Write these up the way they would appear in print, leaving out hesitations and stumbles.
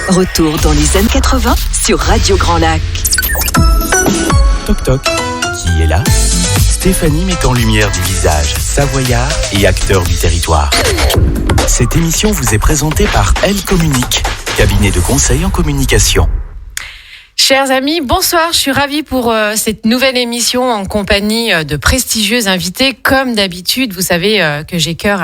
Retour dans les années 80 sur Radio Grand Lac. Toc toc, qui est là ? Stéphanie met en lumière des visages savoyards et acteurs du territoire. Cette émission vous est présentée par Elle Communique, cabinet de conseil en communication. Chers amis, bonsoir, je suis ravie pour cette nouvelle émission en compagnie de prestigieux invités. Comme d'habitude, vous savez que j'ai cœur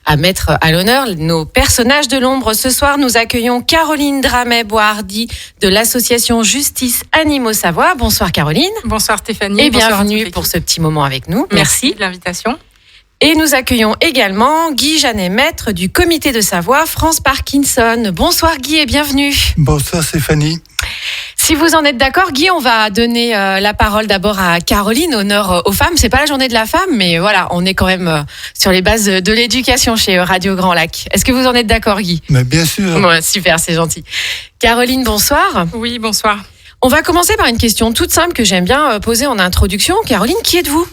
à mettre à l'honneur nos personnages de l'ombre. Ce soir, nous accueillons Caroline Dramet-Bohardy de l'association Justice Animaux Savoie. Bonsoir Caroline. Bonsoir Stéphanie. Et bienvenue pour ce petit moment avec nous. Merci de l'invitation. Et nous accueillons également Guy Janet-Maître du comité de Savoie France Parkinson. Bonsoir Guy et bienvenue. Bonsoir Stéphanie. Si vous en êtes d'accord, Guy, on va donner la parole d'abord à Caroline, honneur aux femmes. C'est pas la journée de la femme, mais voilà, on est quand même sur les bases de l'éducation chez Radio Grand Lac. Est-ce que vous en êtes d'accord, Guy ? Mais bien sûr. Ouais, super, c'est gentil. Caroline, bonsoir. Oui, bonsoir. On va commencer par une question toute simple que j'aime bien poser en introduction. Caroline, qui êtes-vous ?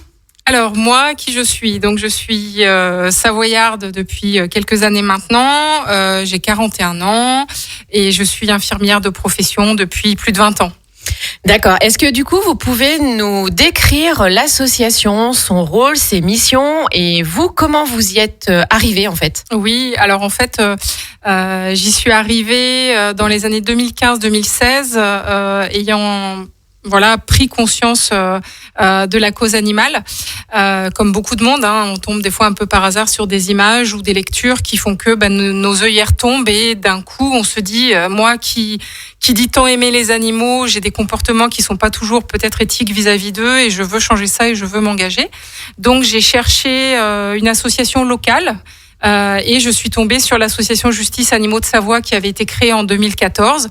Alors, moi, qui je suis ? Donc, je suis savoyarde depuis quelques années maintenant. J'ai 41 ans et je suis infirmière de profession depuis plus de 20 ans. D'accord. Est-ce que du coup, vous pouvez nous décrire l'association, son rôle, ses missions et vous, comment vous y êtes arrivée en fait ? Oui, alors en fait, j'y suis arrivée dans les années 2015-2016 ayant pris conscience de la cause animale. Comme beaucoup de monde, on tombe des fois un peu par hasard sur des images ou des lectures qui font que nos œillères tombent et d'un coup on se dit, moi qui dit tant aimer les animaux, j'ai des comportements qui sont pas toujours peut-être éthiques vis-à-vis d'eux et je veux changer ça et je veux m'engager. Donc j'ai cherché une association locale. Et je suis tombée sur l'association Justice Animaux de Savoie qui avait été créée en 2014.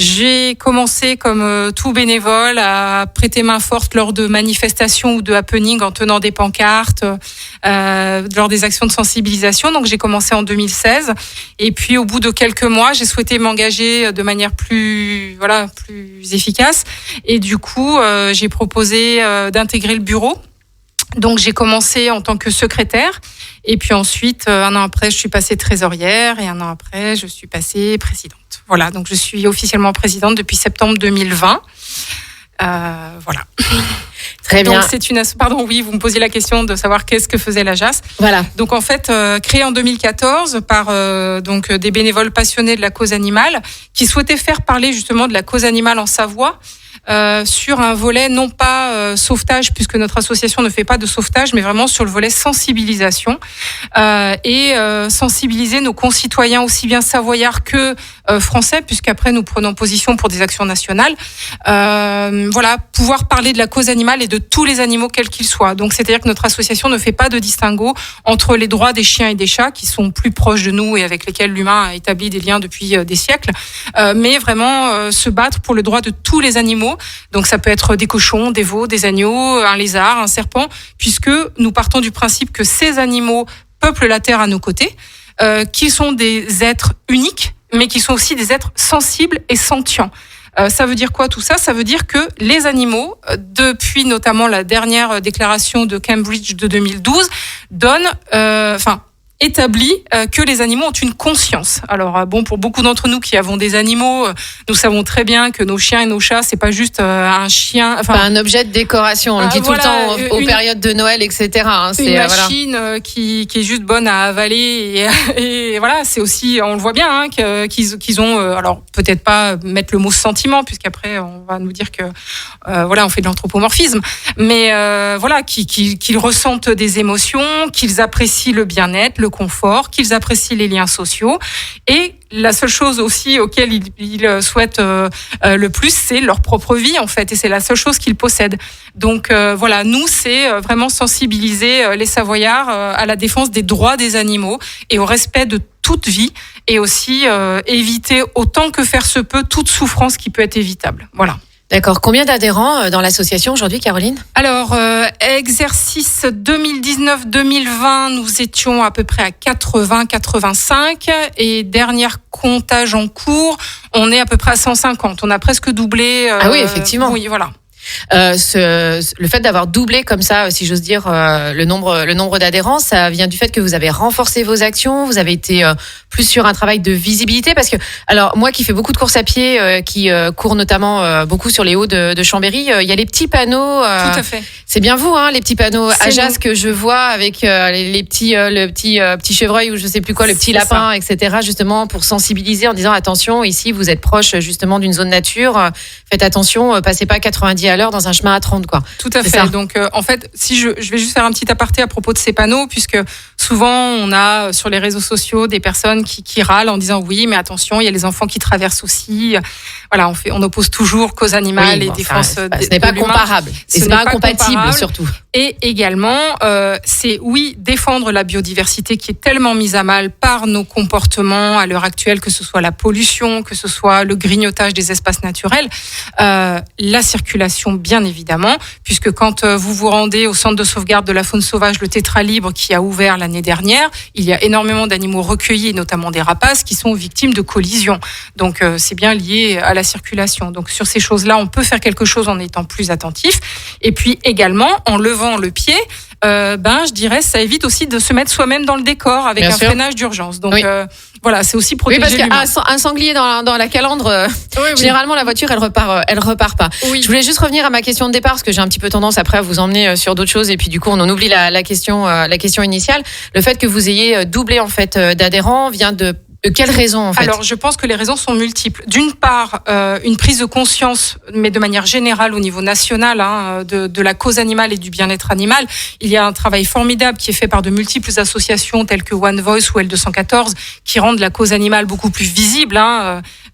J'ai commencé comme tout bénévole à prêter main forte lors de manifestations ou de happenings en tenant des pancartes, lors des actions de sensibilisation. Donc j'ai commencé en 2016 et puis au bout de quelques mois, j'ai souhaité m'engager de manière plus efficace et du coup, j'ai proposé d'intégrer le bureau. Donc j'ai commencé en tant que secrétaire et puis ensuite un an après je suis passée trésorière et un an après je suis passée présidente. Voilà, donc je suis officiellement présidente depuis septembre 2020. Voilà. Très bien. Donc c'est pardon, oui, vous me posiez la question de savoir qu'est-ce que faisait la JAS. Voilà. Donc en fait, créée en 2014 par donc des bénévoles passionnés de la cause animale qui souhaitaient faire parler justement de la cause animale en Savoie. Sur un volet non pas sauvetage puisque notre association ne fait pas de sauvetage mais vraiment sur le volet sensibilisation et sensibiliser nos concitoyens aussi bien savoyards que français puisqu'après nous prenons position pour des actions nationales pouvoir parler de la cause animale et de tous les animaux quels qu'ils soient. Donc c'est-à-dire que notre association ne fait pas de distinguo entre les droits des chiens et des chats qui sont plus proches de nous et avec lesquels l'humain a établi des liens depuis des siècles mais vraiment se battre pour le droit de tous les animaux. Donc ça peut être des cochons, des veaux, des agneaux, un lézard, un serpent, puisque nous partons du principe que ces animaux peuplent la terre à nos côtés, qu'ils sont des êtres uniques, mais qui sont aussi des êtres sensibles et sentients. Ça veut dire quoi tout ça ? Ça veut dire que les animaux, depuis notamment la dernière déclaration de Cambridge de 2012, établit que les animaux ont une conscience. Alors pour beaucoup d'entre nous qui avons des animaux, nous savons très bien que nos chiens et nos chats, c'est pas juste un chien, pas un objet de décoration. On le dit tout le temps aux périodes de Noël, etc. C'est une machine qui est juste bonne à avaler et voilà, c'est aussi, on le voit bien qu'ils ont alors peut-être pas mettre le mot sentiment puisqu'après on va nous dire que on fait de l'anthropomorphisme, mais qu'ils ressentent des émotions, qu'ils apprécient le bien-être, le confort, qu'ils apprécient les liens sociaux et la seule chose aussi auquel ils souhaitent le plus, c'est leur propre vie en fait et c'est la seule chose qu'ils possèdent. Donc nous c'est vraiment sensibiliser les Savoyards à la défense des droits des animaux et au respect de toute vie et aussi éviter autant que faire se peut toute souffrance qui peut être évitable. Voilà. D'accord. Combien d'adhérents dans l'association aujourd'hui, Caroline ? Alors, exercice 2019-2020, nous étions à peu près à 80-85 et dernier comptage en cours, on est à peu près à 150. On a presque doublé. Ah oui, effectivement. Oui, voilà. Le fait d'avoir doublé comme ça, si j'ose dire, le nombre d'adhérents, ça vient du fait que vous avez renforcé vos actions, vous avez été plus sur un travail de visibilité, parce que, alors moi qui fais beaucoup de courses à pied, qui cours notamment beaucoup sur les hauts de Chambéry, il y a les petits panneaux. Tout à fait. C'est bien vous, hein, les petits panneaux C'est Ajas nous. que je vois avec le petit chevreuil ou je sais plus quoi, le petit C'est lapin, etc. Justement pour sensibiliser en disant attention, ici vous êtes proche justement d'une zone nature, faites attention, passez pas 90 à l'heure dans un chemin à 30 quoi. Tout à C'est fait. ça. Donc, en fait, si je vais juste faire un petit aparté à propos de ces panneaux, puisque souvent on a sur les réseaux sociaux des personnes qui râlent en disant oui, mais attention, il y a les enfants qui traversent aussi. Voilà, on oppose toujours cause animale Oui, et bon, défense. ce n'est pas de l'humain. comparable, Ce c'est n'est pas pas incompatible comparable. surtout. Et également, c'est oui, défendre la biodiversité qui est tellement mise à mal par nos comportements à l'heure actuelle, que ce soit la pollution, que ce soit le grignotage des espaces naturels, la circulation bien évidemment, puisque quand vous vous rendez au centre de sauvegarde de la faune sauvage, le Tétra Libre, qui a ouvert l'année dernière, il y a énormément d'animaux recueillis, notamment des rapaces, qui sont victimes de collisions. Donc c'est bien lié à la circulation. Donc sur ces choses-là, on peut faire quelque chose en étant plus attentif. Et puis également, en levant le pied, je dirais, ça évite aussi de se mettre soi-même dans le décor avec Bien un sûr. freinage d'urgence. Donc Oui. voilà, c'est aussi Oui, protéger parce l'humain. qu'un sanglier dans la calandre, Oui. généralement la voiture elle repart pas. Oui. Je voulais juste revenir à ma question de départ parce que j'ai un petit peu tendance après à vous emmener sur d'autres choses et puis du coup on en oublie la question initiale. Le fait que vous ayez doublé en fait d'adhérents vient de quelle raison en fait? Alors, je pense que les raisons sont multiples. D'une part, une prise de conscience, mais de manière générale au niveau national, de la cause animale et du bien-être animal. Il y a un travail formidable qui est fait par de multiples associations telles que One Voice ou L214 qui rendent la cause animale beaucoup plus visible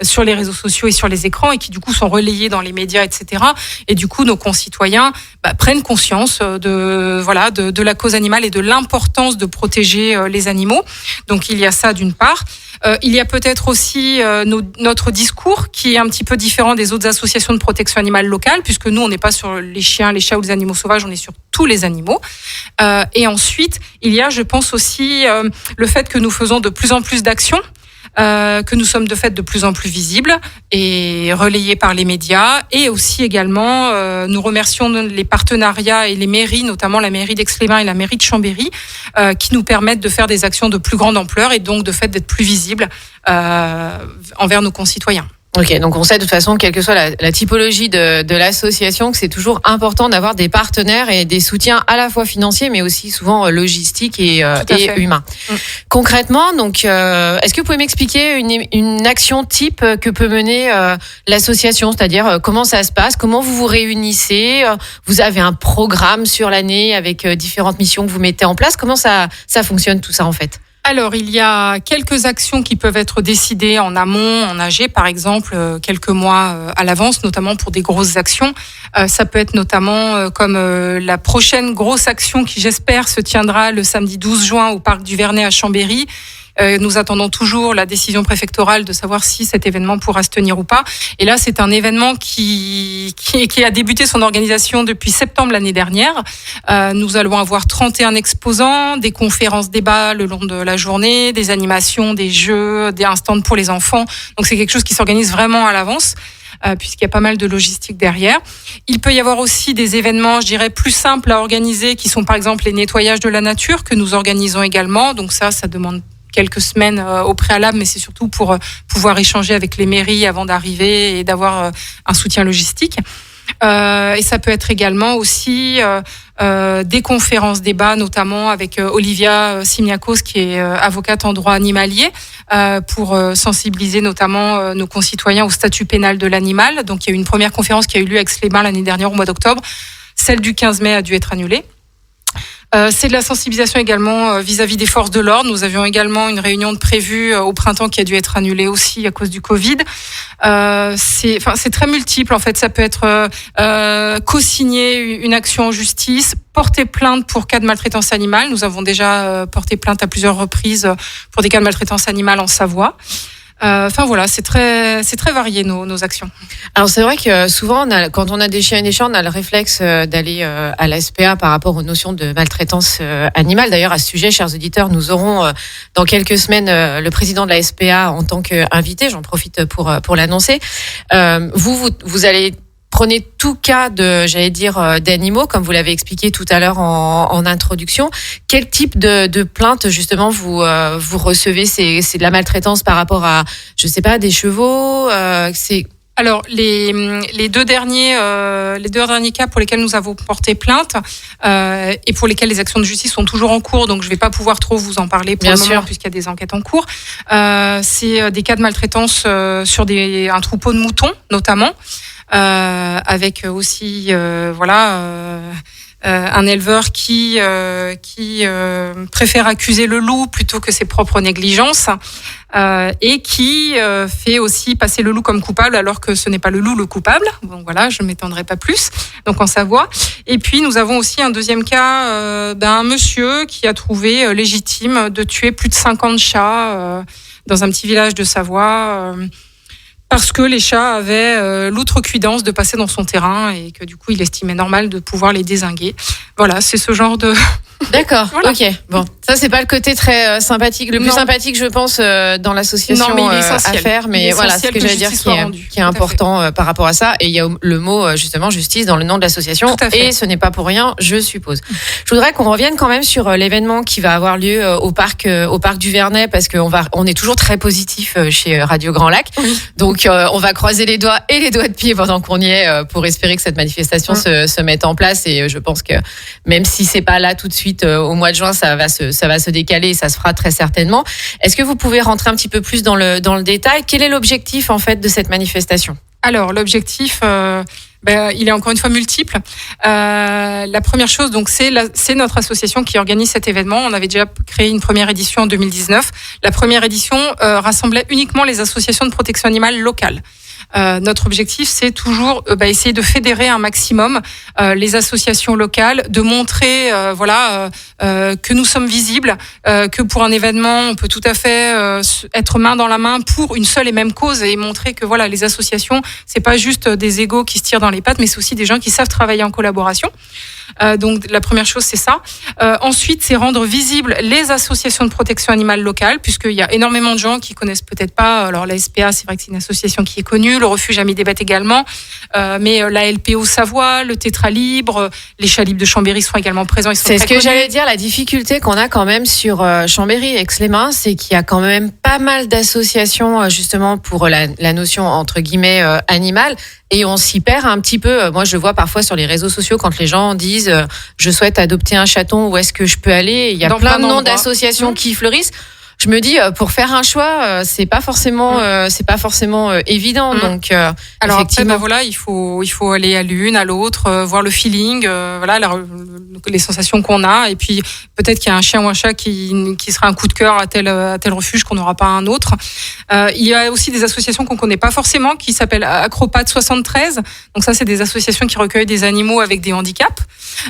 sur les réseaux sociaux et sur les écrans et qui du coup sont relayés dans les médias, etc. Et du coup, nos concitoyens prennent conscience de la cause animale et de l'importance de protéger les animaux. Donc, il y a ça d'une part. Il y a peut-être aussi notre discours qui est un petit peu différent des autres associations de protection animale locales, puisque nous, on n'est pas sur les chiens, les chats ou les animaux sauvages, on est sur tous les animaux. Et ensuite, il y a, je pense aussi, le fait que nous faisons de plus en plus d'actions, que nous sommes de fait de plus en plus visibles et relayés par les médias. Et aussi également, nous remercions les partenariats et les mairies, notamment la mairie d'Aix-les-Bains et la mairie de Chambéry, qui nous permettent de faire des actions de plus grande ampleur et donc de fait d'être plus visibles envers nos concitoyens. Ok, donc on sait de toute façon, quelle que soit la typologie de l'association, que c'est toujours important d'avoir des partenaires et des soutiens à la fois financiers, mais aussi souvent logistiques et fait. humains. Concrètement, donc, est-ce que vous pouvez m'expliquer une action type que peut mener l'association, c'est-à-dire comment ça se passe, comment vous vous réunissez, vous avez un programme sur l'année avec différentes missions que vous mettez en place, comment ça fonctionne tout ça en fait? Alors, il y a quelques actions qui peuvent être décidées en amont, en AG, par exemple, quelques mois à l'avance, notamment pour des grosses actions. Ça peut être notamment comme la prochaine grosse action qui, j'espère, se tiendra le samedi 12 juin au Parc du Vernet à Chambéry. Nous attendons toujours la décision préfectorale de savoir si cet événement pourra se tenir ou pas. Et là, c'est un événement qui a débuté son organisation depuis septembre l'année dernière. Nous allons avoir 31 exposants, des conférences débats le long de la journée, des animations, des jeux, un stand pour les enfants. Donc c'est quelque chose qui s'organise vraiment à l'avance. Puisqu'il y a pas mal de logistique derrière. Il peut y avoir aussi des événements, je dirais, plus simples à organiser, qui sont par exemple les nettoyages de la nature, que nous organisons également. Donc ça demande quelques semaines au préalable, mais c'est surtout pour pouvoir échanger avec les mairies avant d'arriver et d'avoir un soutien logistique. Et ça peut être également aussi des conférences débats, notamment avec Olivia Simiakos, qui est avocate en droit animalier, pour sensibiliser notamment nos concitoyens au statut pénal de l'animal. Donc il y a eu une première conférence qui a eu lieu à Aix-les-Bains l'année dernière au mois d'octobre. Celle du 15 mai a dû être annulée. C'est de la sensibilisation également vis-à-vis des forces de l'ordre. Nous avions également une réunion de prévue au printemps qui a dû être annulée aussi à cause du Covid. C'est très multiple en fait. Ça peut être co-signer une action en justice, porter plainte pour cas de maltraitance animale. Nous avons déjà porté plainte à plusieurs reprises pour des cas de maltraitance animale en Savoie. Voilà, c'est très varié nos actions. Alors c'est vrai que souvent, quand on a des chiens et des chats, on a le réflexe d'aller à la SPA par rapport aux notions de maltraitance animale. D'ailleurs, à ce sujet, chers auditeurs, nous aurons dans quelques semaines le président de la SPA en tant qu'invité. J'en profite pour l'annoncer. Vous allez prenez tout cas d'animaux, comme vous l'avez expliqué tout à l'heure en introduction. Quel type de plainte justement vous recevez? C'est de la maltraitance par rapport à, je sais pas, des chevaux, Alors les deux derniers cas pour lesquels nous avons porté plainte et pour lesquels les actions de justice sont toujours en cours, donc je vais pas pouvoir trop vous en parler pour le moment puisqu'il y a des enquêtes en cours. C'est des cas de maltraitance sur un troupeau de moutons notamment, avec aussi un éleveur qui préfère accuser le loup plutôt que ses propres négligences, et qui fait aussi passer le loup comme coupable alors que ce n'est pas le loup le coupable. Donc voilà, je ne m'étendrai pas plus. Donc en Savoie. Et puis nous avons aussi un deuxième cas d'un monsieur qui a trouvé légitime de tuer plus de 50 chats dans un petit village de Savoie. Parce que les chats avaient l'outrecuidance de passer dans son terrain et que du coup il estimait normal de pouvoir les dézinguer. Voilà, c'est ce genre de... D'accord, voilà. Ok. Bon, ça c'est pas le côté très sympathique, le plus sympathique je pense dans l'association à faire, mais voilà, ce que j'allais dire qui est important par rapport à ça. Et il y a le mot justement justice dans le nom de l'association, et ce n'est pas pour rien, je suppose. Je voudrais qu'on revienne quand même sur l'événement qui va avoir lieu au parc du Vernet, parce qu'on est toujours très positif chez Radio Grand Lac. Oui. Donc on va croiser les doigts et les doigts de pied pendant qu'on y est pour espérer que cette manifestation se mette en place. Et je pense que même si c'est pas là tout de suite au mois de juin, ça va se décaler et ça se fera très certainement. Est-ce que vous pouvez rentrer un petit peu plus dans le détail? Quel est l'objectif en fait de cette manifestation? Alors l'objectif, il est encore une fois multiple. La première chose, donc, c'est notre association qui organise cet événement. On avait déjà créé une première édition en 2019. La première édition rassemblait uniquement les associations de protection animale locales. Notre objectif, c'est toujours essayer de fédérer un maximum les associations locales, de montrer que nous sommes visibles, que pour un événement, on peut tout à fait être main dans la main pour une seule et même cause, et montrer que voilà, les associations, c'est pas juste des égos qui se tirent dans les pattes, mais c'est aussi des gens qui savent travailler en collaboration. Donc la première chose, c'est ça. Ensuite, c'est rendre visibles les associations de protection animale locales, puisqu'il y a énormément de gens qui connaissent peut-être pas. Alors la SPA, c'est vrai que c'est une association qui est connue, le Refuge Amis des Bêtes également, mais la LPO Savoie, le Tétra Libre, les Chats Libres de Chambéry sont également présents. C'est ce que j'allais dire, la difficulté qu'on a quand même sur Chambéry, Aix-les-Bains, c'est qu'il y a quand même pas mal d'associations justement pour la notion entre guillemets animale. Et on s'y perd un petit peu. Moi, je vois parfois sur les réseaux sociaux quand les gens disent je souhaite adopter un chaton, où est-ce que je peux aller? Il y a plein de noms d'associations qui fleurissent. Je me dis pour faire un choix, c'est pas forcément évident. Donc alors effectivement, après, il faut aller à l'une, à l'autre, voir le feeling, les sensations qu'on a, et puis peut-être qu'il y a un chien ou un chat qui sera un coup de cœur à tel refuge qu'on n'aura pas à un autre. Il y a aussi des associations qu'on connaît pas forcément qui s'appellent Acropat 73. Donc ça, c'est des associations qui recueillent des animaux avec des handicaps.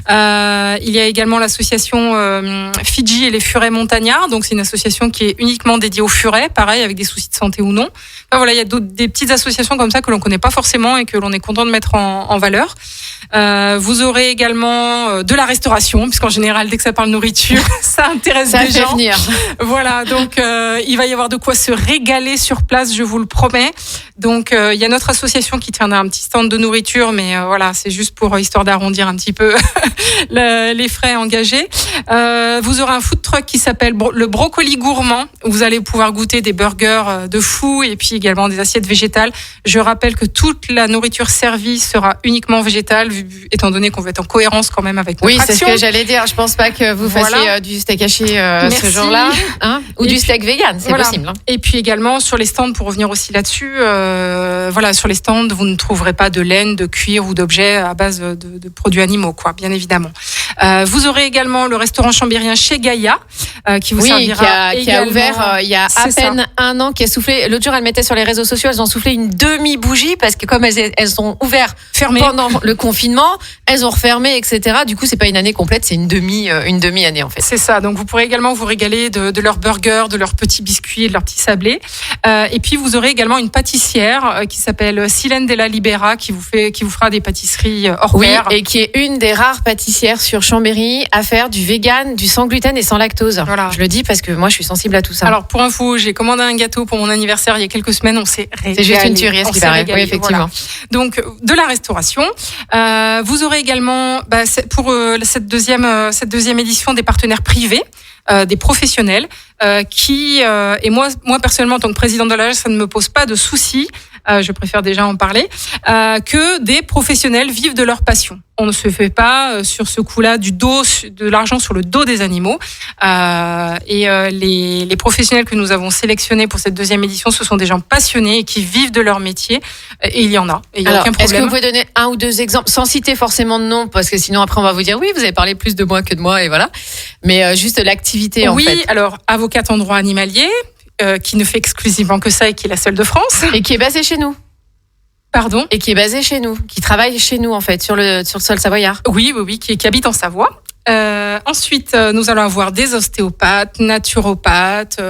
Il y a également l'association Fidji et les furets montagnards. Donc c'est une association qui est uniquement dédiée aux furets, pareil, avec des soucis de santé ou non. Enfin, voilà, il y a des petites associations comme ça que l'on connaît pas forcément et que l'on est content de mettre en valeur. Vous aurez également de la restauration, puisqu'en général, dès que ça parle nourriture, ça intéresse des gens. Venir. Voilà, donc il va y avoir de quoi se régaler sur place, je vous le promets. Donc il y a notre association qui tient un petit stand de nourriture, mais voilà, c'est juste pour histoire d'arrondir un petit peu les frais engagés. Vous aurez un food truck qui s'appelle le Brocoli Gourmand, où vous allez pouvoir goûter des burgers de fou et puis également des assiettes végétales. Je rappelle que toute la nourriture servie sera uniquement végétale, étant donné qu'on veut être en cohérence quand même avec notre action. Oui, c'est ce que j'allais dire. Je pense pas que vous fassiez du steak haché ce jour-là, ou du steak vegan, c'est possible. Et puis également sur les stands, pour revenir aussi là-dessus, sur les stands, vous ne trouverez pas de laine, de cuir ou d'objets à base de produits animaux, quoi, bien évidemment. Vous aurez également le restaurant chambérien Chez Gaïa, qui vous servira qui a ouvert il y a à peine un an, qui a soufflé. L'autre jour, elles mettaient sur les réseaux sociaux, elles ont soufflé une demi-bougie parce que comme elles ont ouvert pendant le confinement, elles ont refermé, etc. Du coup, c'est pas une année complète, c'est une demi-année en fait. C'est ça. Donc, vous pourrez également vous régaler de leurs burgers, de leurs petits biscuits, de leurs petits sablés. Et puis, vous aurez également une pâtissière qui s'appelle Silène Della Libera, qui vous fera des pâtisseries hors pair. Oui, et qui est une des rares pâtissières sur Chambéry à faire du vegan, du sans gluten et sans lactose. Voilà. Je le dis parce que moi, je suis sensible sensible à tout ça. Alors, pour info, j'ai commandé un gâteau pour mon anniversaire il y a quelques semaines. On s'est régalé. C'est juste une tuerie, ce qui paraît. Oui, effectivement. Voilà. Donc, de la restauration. Vous aurez également, pour cette deuxième édition, des partenaires privés. Des professionnels qui et moi personnellement en tant que présidente de l'AGES, ça ne me pose pas de soucis. Je préfère déjà en parler que des professionnels vivent de leur passion. On ne se fait pas sur ce coup-là de l'argent sur le dos des animaux. Les professionnels que nous avons sélectionnés pour cette deuxième édition, ce sont des gens passionnés et qui vivent de leur métier. Et il y en a. Et il y a aucun problème. Est-ce que vous pouvez donner un ou deux exemples, sans citer forcément de nom, parce que sinon après on va vous dire oui, vous avez parlé plus de moi que de moi et voilà. Mais juste l'activité en fait. Oui, alors avocate en droit animalier. Qui ne fait exclusivement que ça et qui est la seule de France. Et qui est basée chez nous. Pardon ? Et qui est basée chez nous, qui travaille chez nous en fait, sur le sol savoyard. Oui, qui habite en Savoie. Ensuite, nous allons avoir des ostéopathes, naturopathes.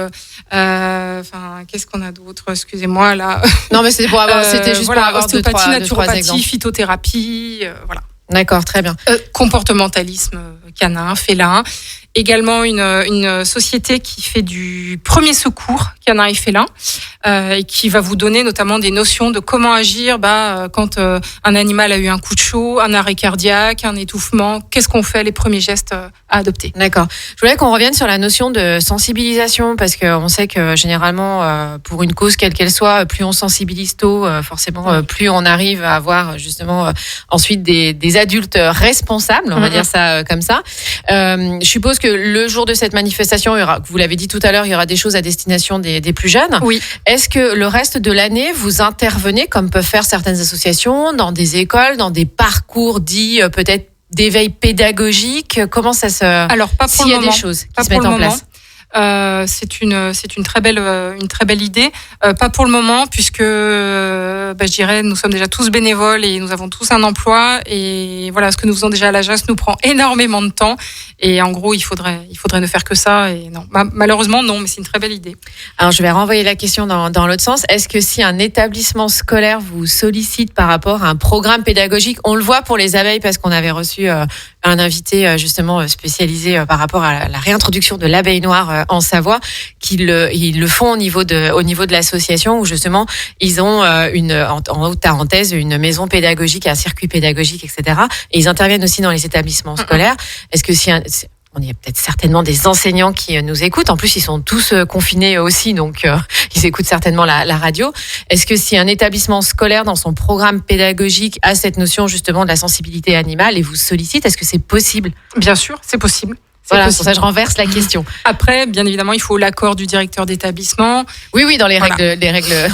Qu'est-ce qu'on a d'autre ? Excusez-moi là. Non, mais c'était c'était juste pour avoir ostéopathie, naturopathie, exemples. Phytothérapie, voilà. D'accord, très bien. Comportementalisme canin, félin. Également une société qui fait du premier secours canin et félin et qui va vous donner notamment des notions de comment agir quand un animal a eu un coup de chaud, un arrêt cardiaque, un étouffement. Qu'est-ce qu'on fait, les premiers gestes à adopter. D'accord. Je voulais qu'on revienne sur la notion de sensibilisation parce qu'on sait que généralement, pour une cause quelle qu'elle soit, plus on sensibilise tôt, forcément, plus on arrive à avoir justement ensuite des adultes responsables, on va dire ça comme ça. Je suppose que le jour de cette manifestation, il y aura, vous l'avez dit tout à l'heure, il y aura des choses à destination des plus jeunes. Oui. Est-ce que le reste de l'année, vous intervenez, comme peuvent faire certaines associations, dans des écoles, dans des parcours dits peut-être d'éveil pédagogique? Comment ça se... Alors, pas pour s'il le y a moment. des choses qui se mettent en place. C'est une très belle idée. Pas pour le moment, puisque je dirais nous sommes déjà tous bénévoles et nous avons tous un emploi. Et voilà, ce que nous faisons déjà à l'AGES nous prend énormément de temps. Et en gros, il faudrait ne faire que ça. Et non, malheureusement, non, mais c'est une très belle idée. Alors, je vais renvoyer la question dans l'autre sens. Est-ce que si un établissement scolaire vous sollicite par rapport à un programme pédagogique, on le voit pour les abeilles parce qu'on avait reçu un invité justement spécialisé par rapport à la réintroduction de l'abeille noire en Savoie, ils le font au niveau de l'association où justement ils ont en haute parenthèse une maison pédagogique, un circuit pédagogique, etc. Et ils interviennent aussi dans les établissements scolaires. Est-ce que on y a peut-être certainement des enseignants qui nous écoutent. En plus, ils sont tous confinés aussi, donc ils écoutent certainement la radio. Est-ce que si un établissement scolaire dans son programme pédagogique a cette notion justement de la sensibilité animale et vous sollicite, est-ce que c'est possible ? Bien sûr, c'est possible. Voilà, pour ça je renverse la question. Après, bien évidemment, il faut l'accord du directeur d'établissement. Oui, dans les règles,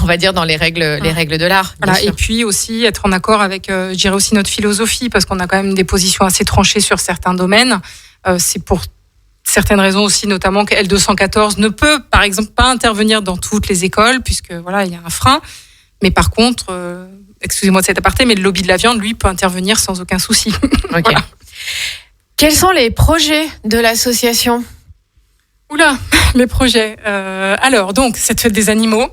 on va dire dans les règles de l'art. Voilà. Et puis aussi être en accord avec, je dirais aussi notre philosophie, parce qu'on a quand même des positions assez tranchées sur certains domaines. C'est pour certaines raisons aussi, notamment que L214 ne peut, par exemple, pas intervenir dans toutes les écoles, puisque voilà, il y a un frein. Mais par contre, excusez-moi de cet aparté, mais le lobby de la viande, lui, peut intervenir sans aucun souci. Ok. Voilà. Quels sont les projets de l'association ? Oula, les projets. Alors, donc, cette fête des animaux.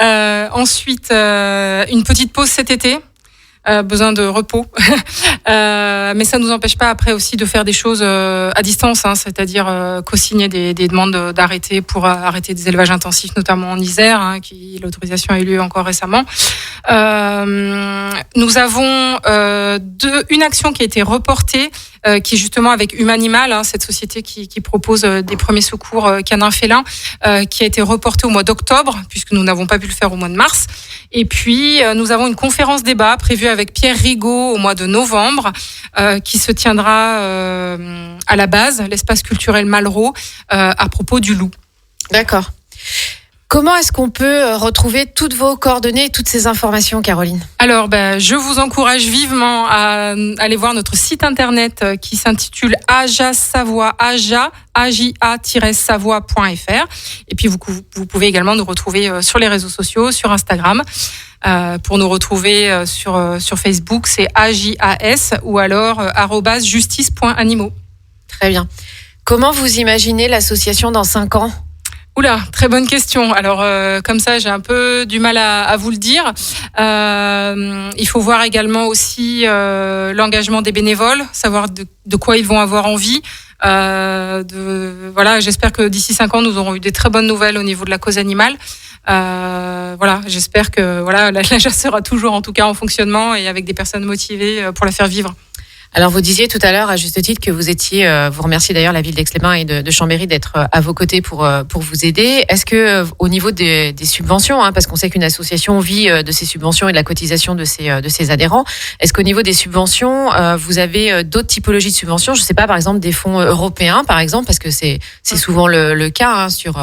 Ensuite, une petite pause cet été. Besoin de repos. Mais ça ne nous empêche pas après aussi de faire des choses à distance, c'est-à-dire co-signer des demandes d'arrêté pour arrêter des élevages intensifs, notamment en Isère, l'autorisation a eu lieu encore récemment. Nous avons une action qui a été reportée, qui est justement avec Humanimal, cette société qui propose des premiers secours canins félins, qui a été reportée au mois d'octobre, puisque nous n'avons pas pu le faire au mois de mars. Et puis, nous avons une conférence débat prévue avec Pierre Rigaud au mois de novembre, qui se tiendra à la base, l'espace culturel Malraux, à propos du loup. D'accord. Comment est-ce qu'on peut retrouver toutes vos coordonnées et toutes ces informations, Caroline ? Alors, je vous encourage vivement à aller voir notre site internet qui s'intitule aja-savoie.fr. Et puis, vous pouvez également nous retrouver sur les réseaux sociaux, sur Instagram. Pour nous retrouver sur Facebook, c'est AJAS ou alors @justice.animaux. Très bien. Comment vous imaginez l'association dans 5 ans ? Oula, très bonne question. Alors, comme ça, j'ai un peu du mal à vous le dire. Il faut voir également aussi l'engagement des bénévoles, savoir de quoi ils vont avoir envie. J'espère que d'ici 5 ans, nous aurons eu des très bonnes nouvelles au niveau de la cause animale. J'espère que la JAS sera toujours en tout cas en fonctionnement et avec des personnes motivées pour la faire vivre. Alors, vous disiez tout à l'heure, à juste titre, que vous étiez, vous remerciez d'ailleurs la ville d'Aix-les-Bains et de Chambéry d'être à vos côtés pour vous aider. Est-ce que, au niveau des subventions, parce qu'on sait qu'une association vit de ses subventions et de la cotisation de ses adhérents, est-ce qu'au niveau des subventions, vous avez d'autres typologies de subventions? Je ne sais pas, par exemple, des fonds européens, par exemple, parce que c'est souvent le cas sur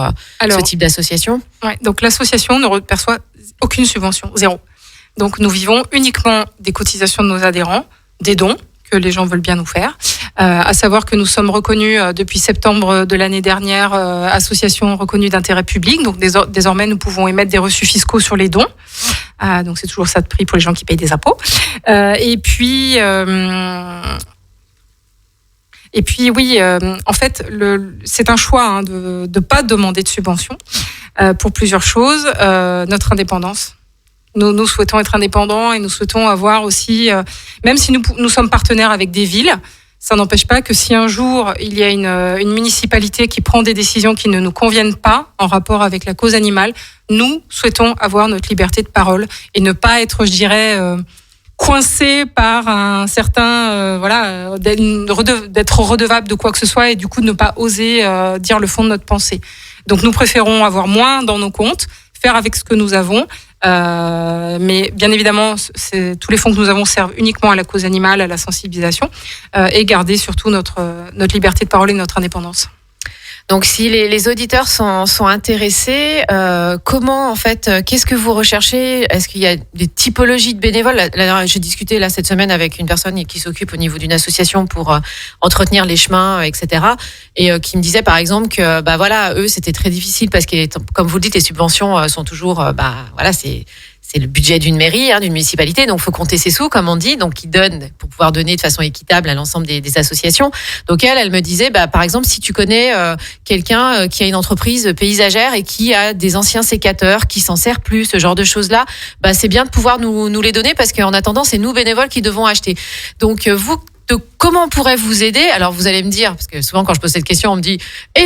ce type d'association. Ouais, donc l'association ne reçoit aucune subvention, 0. Donc nous vivons uniquement des cotisations de nos adhérents, des dons que les gens veulent bien nous faire. À savoir que nous sommes reconnus depuis septembre de l'année dernière, association reconnue d'intérêt public. Donc désormais, nous pouvons émettre des reçus fiscaux sur les dons. Donc c'est toujours ça de prix pour les gens qui payent des impôts. En fait, c'est un choix de ne pas demander de subvention pour plusieurs choses. Notre indépendance. Nous souhaitons être indépendants et nous souhaitons avoir aussi, même si nous sommes partenaires avec des villes, ça n'empêche pas que si un jour il y a une municipalité qui prend des décisions qui ne nous conviennent pas en rapport avec la cause animale, nous souhaitons avoir notre liberté de parole et ne pas être, je dirais, coincé par un certain, d'être redevable de quoi que ce soit et du coup de ne pas oser dire le fond de notre pensée. Donc nous préférons avoir moins dans nos comptes, faire avec ce que nous avons. Mais bien évidemment, tous les fonds que nous avons servent uniquement à la cause animale, à la sensibilisation, et garder surtout notre liberté de parole et notre indépendance. Donc, si les auditeurs sont intéressés, comment, en fait, qu'est-ce que vous recherchez? Est-ce qu'il y a des typologies de bénévoles? J'ai discuté cette semaine avec une personne qui s'occupe au niveau d'une association pour entretenir les chemins, etc. Et qui me disait, par exemple, que, eux, c'était très difficile parce que, comme vous le dites, les subventions sont toujours, c'est le budget d'une mairie, d'une municipalité, donc il faut compter ses sous, comme on dit, donc ils donnent pour pouvoir donner de façon équitable à l'ensemble des associations. Donc elle me disait, par exemple, si tu connais quelqu'un qui a une entreprise paysagère et qui a des anciens sécateurs, qui s'en sert plus, ce genre de choses-là, c'est bien de pouvoir nous les donner parce qu'en attendant, c'est nous bénévoles qui devons acheter. Donc vous, comment on pourrait vous aider? Alors vous allez me dire, parce que souvent quand je pose cette question, on me dit,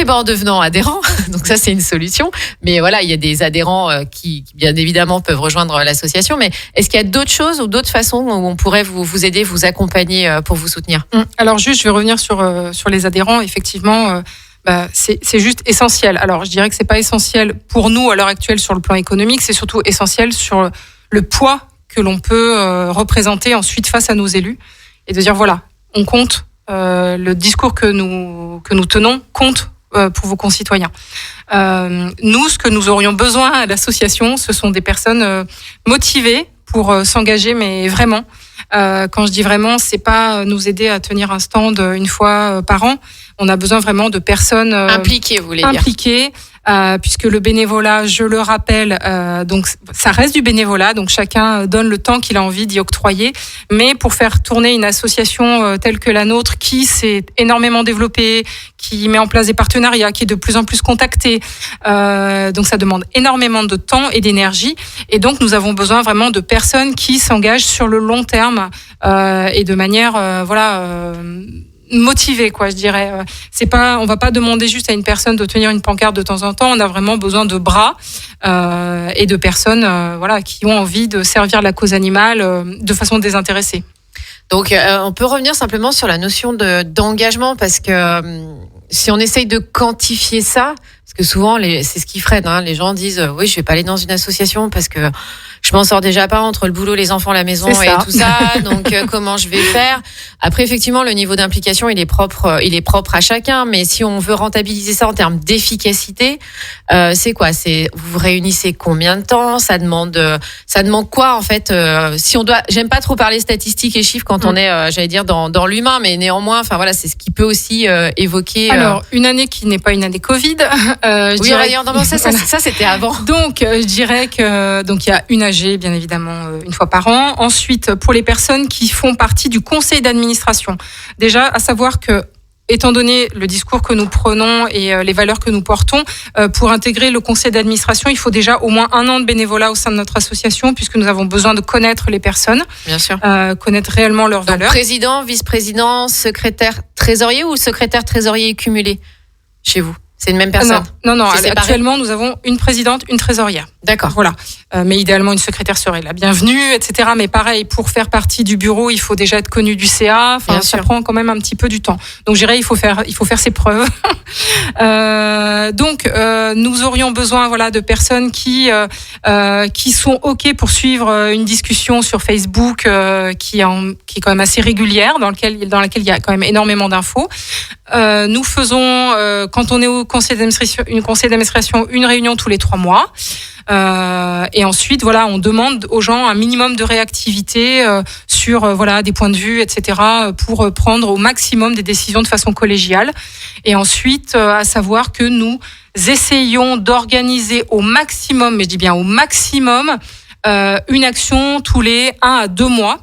en devenant adhérent. Donc ça c'est une solution. Mais voilà, il y a des adhérents qui bien évidemment peuvent rejoindre l'association. Mais est-ce qu'il y a d'autres choses ou d'autres façons où on pourrait vous aider, vous accompagner pour vous soutenir? Alors juste, je vais revenir sur les adhérents. Effectivement, c'est juste essentiel. Alors je dirais que c'est pas essentiel pour nous à l'heure actuelle sur le plan économique. C'est surtout essentiel sur le poids que l'on peut représenter ensuite face à nos élus et de dire voilà. On compte, le discours que nous tenons compte pour vos concitoyens. Nous, ce que nous aurions besoin à l'association, ce sont des personnes motivées pour s'engager, mais vraiment. Quand je dis vraiment, c'est pas nous aider à tenir un stand une fois par an. On a besoin vraiment de personnes impliquées, vous voulez dire. Impliquées. Puisque le bénévolat, je le rappelle, donc ça reste du bénévolat, donc chacun donne le temps qu'il a envie d'y octroyer, mais pour faire tourner une association telle que la nôtre, qui s'est énormément développée, qui met en place des partenariats, qui est de plus en plus contactée, donc ça demande énormément de temps et d'énergie, et donc nous avons besoin vraiment de personnes qui s'engagent sur le long terme et de manière motivé, je dirais. On va pas demander juste à une personne de tenir une pancarte de temps en temps. On a vraiment besoin de bras et de personnes, qui ont envie de servir la cause animale de façon désintéressée. Donc, on peut revenir simplement sur la notion d'engagement parce que si on essaye de quantifier ça, parce que souvent c'est ce qui freine. Les gens disent oui, je vais pas aller dans une association parce que je m'en sors déjà pas entre le boulot, les enfants, la maison et tout ça. Donc comment je vais faire? Après effectivement le niveau d'implication il est propre à chacun. Mais si on veut rentabiliser ça en termes d'efficacité, c'est quoi? Vous vous réunissez combien de temps? Ça demande quoi en fait? Si on doit, j'aime pas trop parler statistiques et chiffres quand on est, j'allais dire dans l'humain, mais néanmoins, c'est ce qui peut aussi évoquer. Alors une année qui n'est pas une année Covid. Ça c'était avant. Donc je dirais que il y a une AG bien évidemment une fois par an. Ensuite pour les personnes qui font partie du conseil d'administration, déjà à savoir que étant donné le discours que nous prenons et les valeurs que nous portons, pour intégrer le conseil d'administration, il faut déjà au moins 1 an de bénévolat au sein de notre association, puisque nous avons besoin de connaître les personnes, Bien sûr. connaître réellement leurs Donc, valeurs. président, vice-président, secrétaire, trésorier ou secrétaire, trésorier cumulé chez vous? C'est une même personne? Non. C'est séparé? Actuellement, nous avons une présidente, une trésorière. D'accord. Voilà. Mais idéalement, une secrétaire serait la bienvenue, etc. Mais pareil, pour faire partie du bureau, il faut déjà être connu du CA. Bien Ça sûr. prend quand même un petit peu du temps. Donc, je dirais, il faut faire ses preuves. Donc, nous aurions besoin, de personnes qui sont OK pour suivre une discussion sur Facebook qui est quand même assez régulière, dans laquelle il y a quand même énormément d'infos. Nous faisons, quand on est au conseil d'administration, une réunion tous les 3 mois. Et ensuite, on demande aux gens un minimum de réactivité sur des points de vue, etc., pour prendre au maximum des décisions de façon collégiale. Et ensuite, à savoir que nous essayons d'organiser au maximum, mais je dis bien au maximum, une action tous les 1 à 2 mois.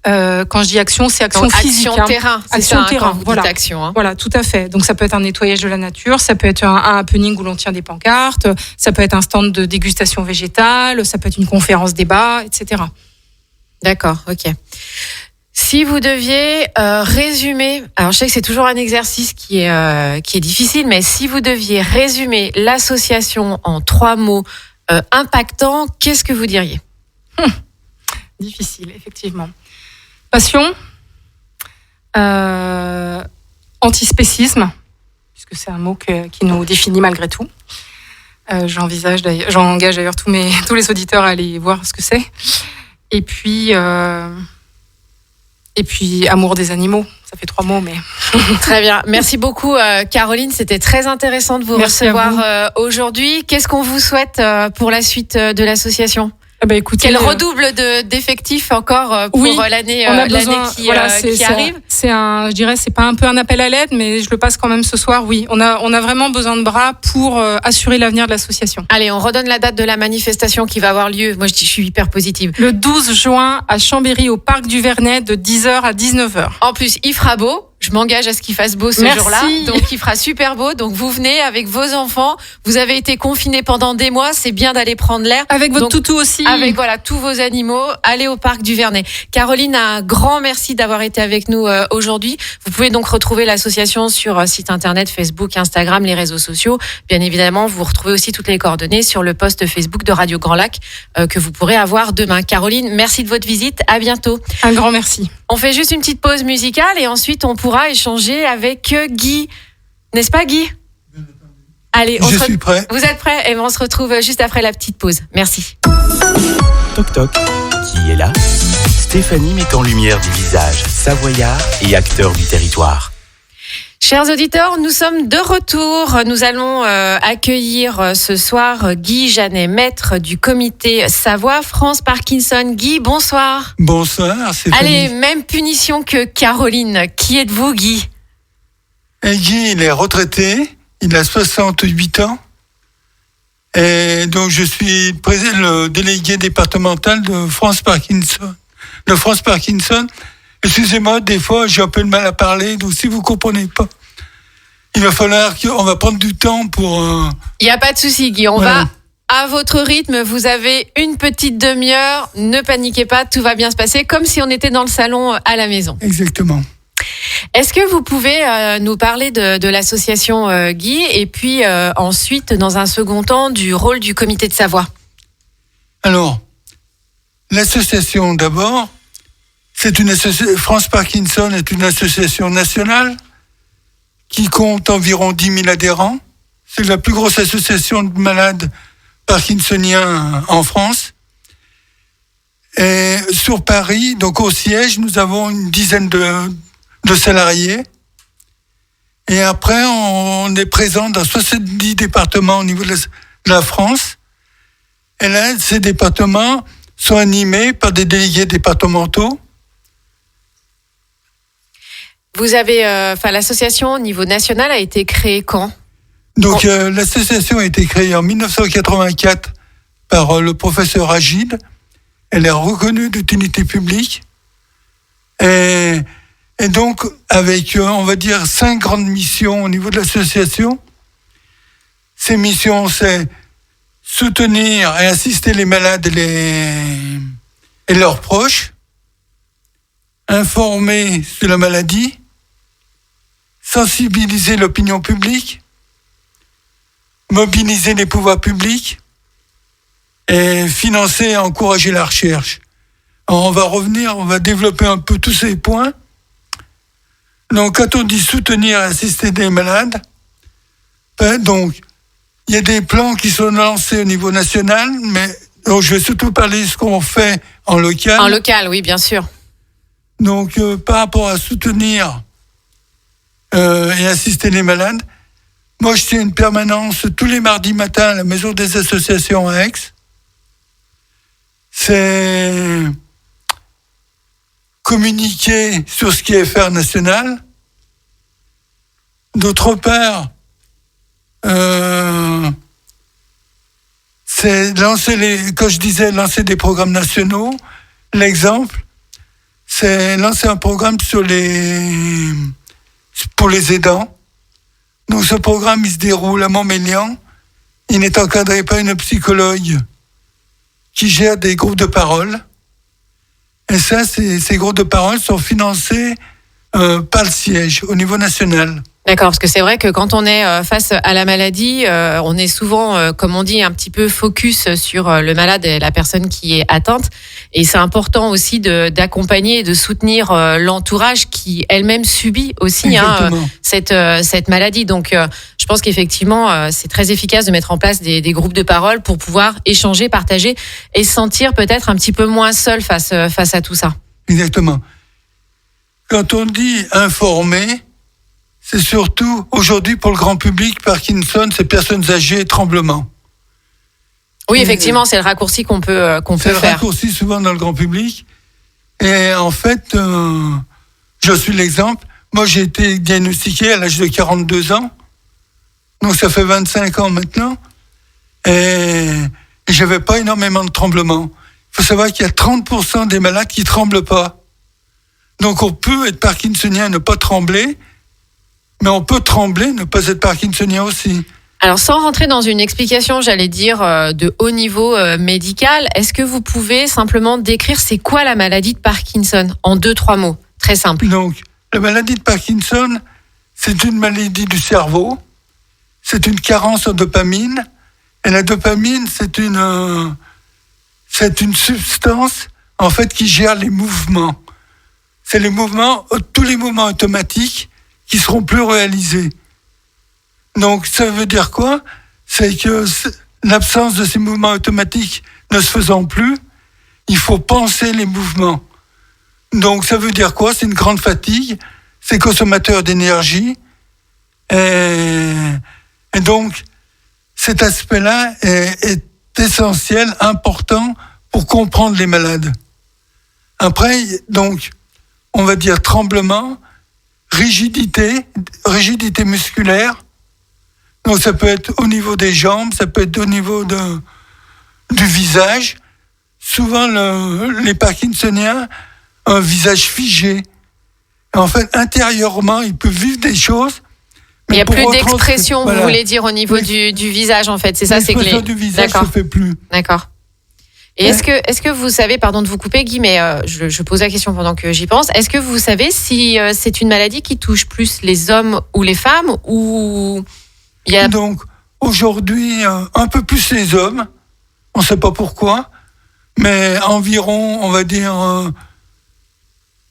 Quand je dis action, c'est action Donc, physique. action terrain, c'est Action ça, terrain, quand vous dites voilà. action. Hein. Voilà, tout à fait. Donc ça peut être un nettoyage de la nature, ça peut être un happening où l'on tient des pancartes, ça peut être un stand de dégustation végétale, ça peut être une conférence débat, etc. D'accord, ok. Si vous deviez résumer, alors je sais que c'est toujours un exercice qui est difficile, mais si vous deviez résumer l'association en 3 mots impactants, qu'est-ce que vous diriez? Difficile, effectivement. Passion, antispécisme, puisque c'est un mot qui nous définit malgré tout. J'engage d'ailleurs tous les auditeurs à aller voir ce que c'est. Et puis amour des animaux. Ça fait 3 mots, mais... Très bien. Merci beaucoup, Caroline. C'était très intéressant de vous Merci recevoir aujourd'hui. Qu'est-ce qu'on vous souhaite pour la suite de l'association? Écoutez, Quel redouble d'effectifs encore pour l'année on a besoin, qui arrive? Je dirais, c'est pas un peu un appel à l'aide, mais je le passe quand même ce soir. Oui, on a vraiment besoin de bras pour assurer l'avenir de l'association. Allez, on redonne la date de la manifestation qui va avoir lieu. Moi, je suis hyper positive. Le 12 juin à Chambéry, au Parc du Vernet, de 10h à 19h. En plus, il fera beau. Je m'engage à ce qu'il fasse beau ce Merci. jour-là. Donc, il fera super beau. Donc, vous venez avec vos enfants. Vous avez été confinés pendant des mois. C'est bien d'aller prendre l'air. Avec votre Donc, toutou aussi. Avec tous vos animaux. Allez au Parc du Vernet. Caroline, un grand merci d'avoir été avec nous aujourd'hui. Vous pouvez donc retrouver l'association sur site internet, Facebook, Instagram, les réseaux sociaux. Bien évidemment, vous retrouvez aussi toutes les coordonnées sur le post Facebook de Radio Grand Lac que vous pourrez avoir demain. Caroline, merci de votre visite. À bientôt. Un grand merci. On fait juste une petite pause musicale et ensuite on pourra échanger avec Guy. N'est-ce pas, Guy? Allez, Je suis prêt. Vous êtes prêts? Et on se retrouve juste après la petite pause. Merci. Toc toc, qui est là? Stéphanie met en lumière des visages savoyards et acteurs du territoire. Chers auditeurs, nous sommes de retour. Nous allons accueillir ce soir Guy Janet, maître du comité Savoie France Parkinson. Guy, bonsoir. Bonsoir, Stéphanie. Allez, même punition que Caroline. Qui êtes-vous, Guy? Et Guy, il est retraité, il a 68 ans. Et donc, je suis le délégué départemental de France Parkinson. Excusez-moi, des fois, j'ai un peu de mal à parler, donc si vous comprenez pas, il va falloir qu'on va prendre du temps pour... Il n'y a pas de souci, Guy. On va à votre rythme. Vous avez une petite demi-heure. Ne paniquez pas, tout va bien se passer, comme si on était dans le salon à la maison. Exactement. Est-ce que vous pouvez nous parler de l'association Guy et puis ensuite, dans un second temps, du rôle du comité de Savoie? Alors, l'association d'abord, France Parkinson est une association nationale qui compte environ 10 000 adhérents. C'est la plus grosse association de malades parkinsoniens en France. Et sur Paris, donc au siège, nous avons une dizaine de salariés. Et après, on est présent dans 70 départements au niveau de la France. Et là, ces départements sont animés par des délégués départementaux. Vous avez, l'association au niveau national a été créée quand? Donc, l'association a été créée en 1984 par le professeur Agide. Elle est reconnue d'utilité publique. Et Et donc, avec, on va dire, 5 grandes missions au niveau de l'association. Ces missions, c'est soutenir et assister les malades et leurs proches, informer sur la maladie, sensibiliser l'opinion publique, mobiliser les pouvoirs publics et financer et encourager la recherche. Alors on va développer un peu tous ces points. Donc quand on dit soutenir et assister des malades, donc il y a des plans qui sont lancés au niveau national, mais donc, je vais surtout parler de ce qu'on fait en local. En local, oui, bien sûr. Donc par rapport à soutenir et assister les malades, moi je tiens une permanence tous les mardis matins à la Maison des Associations à Aix. C'est communiquer sur ce qui est FR national. D'autre part, c'est quand je disais lancer des programmes nationaux, l'exemple, c'est lancer un programme pour les aidants. Donc ce programme, il se déroule à Montmélian. Il n'est encadré par une psychologue qui gère des groupes de parole. Et ça, ces groupes de parole sont financés par le siège au niveau national. D'accord, parce que c'est vrai que quand on est face à la maladie, on est souvent, comme on dit, un petit peu focus sur le malade et la personne qui est atteinte. Et c'est important aussi d'accompagner et de soutenir l'entourage qui elle-même subit aussi cette maladie. Donc, je pense qu'effectivement, c'est très efficace de mettre en place des groupes de parole pour pouvoir échanger, partager et se sentir peut-être un petit peu moins seul face à tout ça. Exactement. Quand on dit informer, c'est surtout, aujourd'hui, pour le grand public, Parkinson, c'est personnes âgées et tremblements. Oui, effectivement, c'est le raccourci qu'on peut faire. C'est le raccourci souvent dans le grand public. Et en fait, je suis l'exemple. Moi, j'ai été diagnostiqué à l'âge de 42 ans. Donc, ça fait 25 ans maintenant. Et j'avais pas énormément de tremblements. Il faut savoir qu'il y a 30% des malades qui tremblent pas. Donc, on peut être parkinsonien et ne pas trembler. Mais on peut trembler, ne pas être parkinsonien aussi. Alors, sans rentrer dans une explication, j'allais dire, de haut niveau médical, est-ce que vous pouvez simplement décrire c'est quoi la maladie de Parkinson en 2-3 mots, très simple? Donc, la maladie de Parkinson, c'est une maladie du cerveau, c'est une carence en dopamine, et la dopamine, c'est une substance, en fait, qui gère les mouvements. C'est les mouvements, tous les mouvements automatiques qui seront plus réalisés. Donc, ça veut dire quoi? C'est que l'absence de ces mouvements automatiques ne se faisant plus, il faut penser les mouvements. Donc, ça veut dire quoi? C'est une grande fatigue, c'est consommateur d'énergie, et donc, cet aspect-là est essentiel, important pour comprendre les malades. Après, donc, on va dire tremblement, rigidité musculaire. Donc ça peut être au niveau des jambes, ça peut être au niveau du visage. Souvent, les Parkinsoniens ont un visage figé. Et en fait, intérieurement, ils peuvent vivre des choses. Mais il n'y a plus d'expression, vous voulez dire, au niveau du visage, en fait. C'est ça, c'est que l'expression du visage ne se fait plus. D'accord. Et est-ce que vous savez, pardon de vous couper Guy, mais je pose la question pendant que j'y pense, est-ce que vous savez si c'est une maladie qui touche plus les hommes ou les femmes ou il y a... Donc aujourd'hui un peu plus les hommes, on ne sait pas pourquoi, mais environ on va dire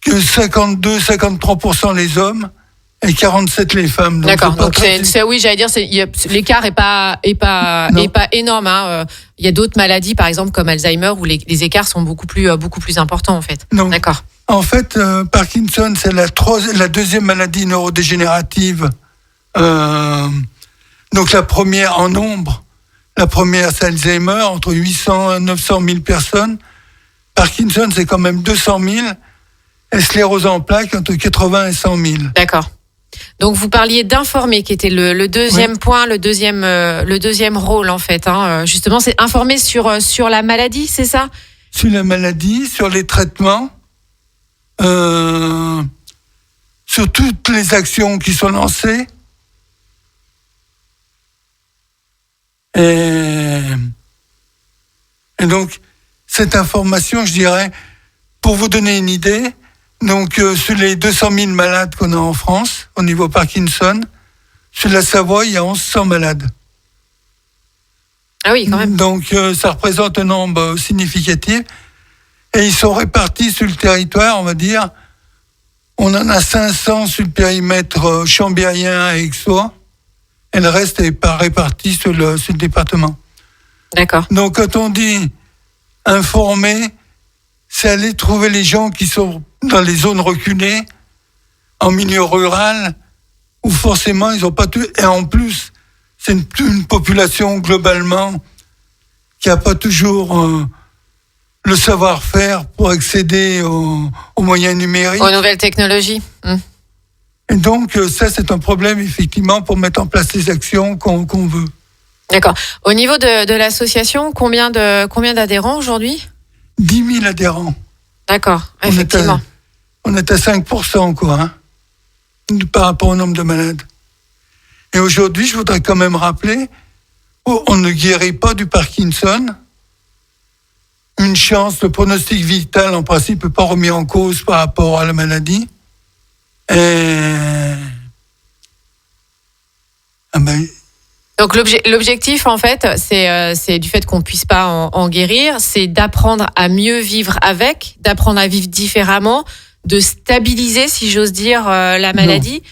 que 52-53% les hommes et 47 les femmes. Donc d'accord, donc oui, j'allais dire, l'écart est pas énorme. Hein. Il y a d'autres maladies, par exemple comme Alzheimer, où les écarts sont beaucoup plus importants en fait. Non. D'accord. En fait, Parkinson, c'est la deuxième maladie neurodégénérative. Donc la première en nombre, la première c'est Alzheimer, entre 800 et 900 000 personnes. Parkinson, c'est quand même 200 000. Et sclérose en plaques, entre 80 et 100 000. D'accord. Donc vous parliez d'informer, qui était le deuxième point, le deuxième rôle en fait. Hein. Justement, c'est informer sur la maladie, c'est ça? Sur la maladie, sur les traitements. sur toutes les actions qui sont lancées. Et donc, cette information, je dirais, pour vous donner une idée, donc sur les 200 000 malades qu'on a en France, au niveau Parkinson, sur la Savoie, il y a 1100 malades. Ah oui, quand même. Donc, ça représente un nombre significatif. Et ils sont répartis sur le territoire, on va dire. On en a 500 sur le périmètre chambérien et aixois. Et le reste est pas réparti sur le département. D'accord. Donc, quand on dit informer, c'est aller trouver les gens qui sont dans les zones reculées, en milieu rural, où forcément ils n'ont pas tout. Et en plus, c'est une population globalement qui n'a pas toujours le savoir-faire pour accéder aux moyens numériques. Aux nouvelles technologies. Et donc, ça, c'est un problème, effectivement, pour mettre en place les actions qu'on veut. D'accord. Au niveau de l'association, combien d'adhérents aujourd'hui ? 10 000 adhérents. D'accord, effectivement. On est à 5%, quoi, hein, par rapport au nombre de malades. Et aujourd'hui, je voudrais quand même rappeler, on ne guérit pas du Parkinson. Une chance, le pronostic vital, en principe, n'est pas remis en cause par rapport à la maladie. Donc l'objectif, en fait, c'est du fait qu'on puisse pas en guérir, c'est d'apprendre à mieux vivre avec, d'apprendre à vivre différemment, de stabiliser, si j'ose dire, la maladie.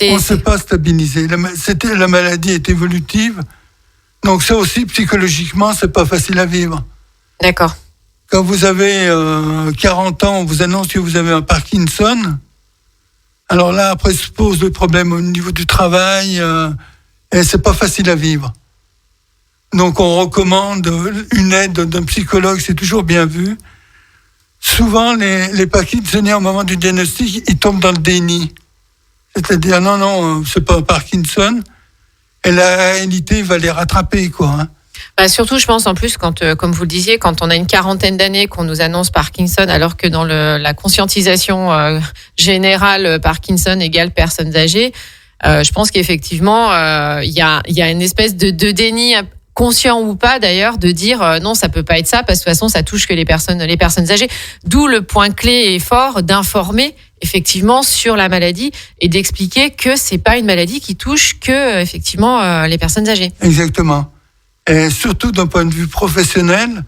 On ne sait pas stabiliser. La maladie est évolutive. Donc ça aussi, psychologiquement, c'est pas facile à vivre. D'accord. Quand vous avez 40 ans, on vous annonce que vous avez un Parkinson. Alors là, après, se pose le problème au niveau du travail, et c'est pas facile à vivre. Donc, on recommande une aide d'un psychologue, c'est toujours bien vu. Souvent, les Parkinsoniens, au moment du diagnostic, ils tombent dans le déni. C'est-à-dire, non, c'est pas un Parkinson. Et la réalité va les rattraper, quoi. Hein. Bah surtout, je pense en plus, quand, comme vous le disiez, quand on a une quarantaine d'années, qu'on nous annonce Parkinson, alors que dans la conscientisation générale, Parkinson égale personnes âgées, je pense qu'effectivement, il y a une espèce de déni, conscient ou pas d'ailleurs, de dire non, ça peut pas être ça, parce que de toute façon, ça touche que les personnes âgées. D'où le point clé et fort d'informer effectivement sur la maladie et d'expliquer que c'est pas une maladie qui touche que effectivement les personnes âgées. Exactement. Et surtout d'un point de vue professionnel,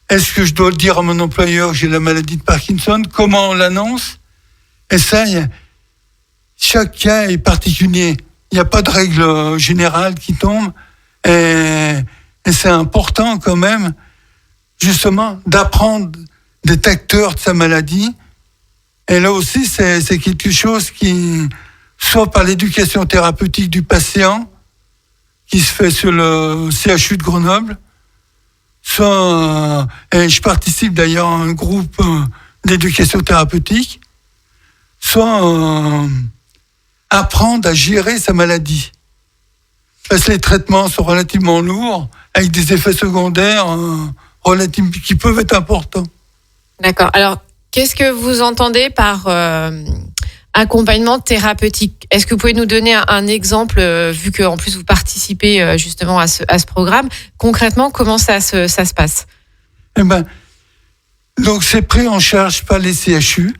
est-ce que je dois le dire à mon employeur que j'ai la maladie de Parkinson ? Comment on l'annonce ? Et ça, chaque cas est particulier. Il n'y a pas de règle générale qui tombe. Et c'est important quand même, justement, d'apprendre d'être acteur de sa maladie. Et là aussi, c'est quelque chose qui, soit par l'éducation thérapeutique du patient, qui se fait sur le CHU de Grenoble, soit, et je participe d'ailleurs à un groupe d'éducation thérapeutique, soit apprendre à gérer sa maladie. Parce que les traitements sont relativement lourds, avec des effets secondaires qui peuvent être importants. D'accord. Alors, qu'est-ce que vous entendez par accompagnement thérapeutique ? Est-ce que vous pouvez nous donner un exemple, vu qu'en plus vous participez justement à ce programme ? Concrètement, comment ça se passe ? Donc c'est pris en charge par les CHU.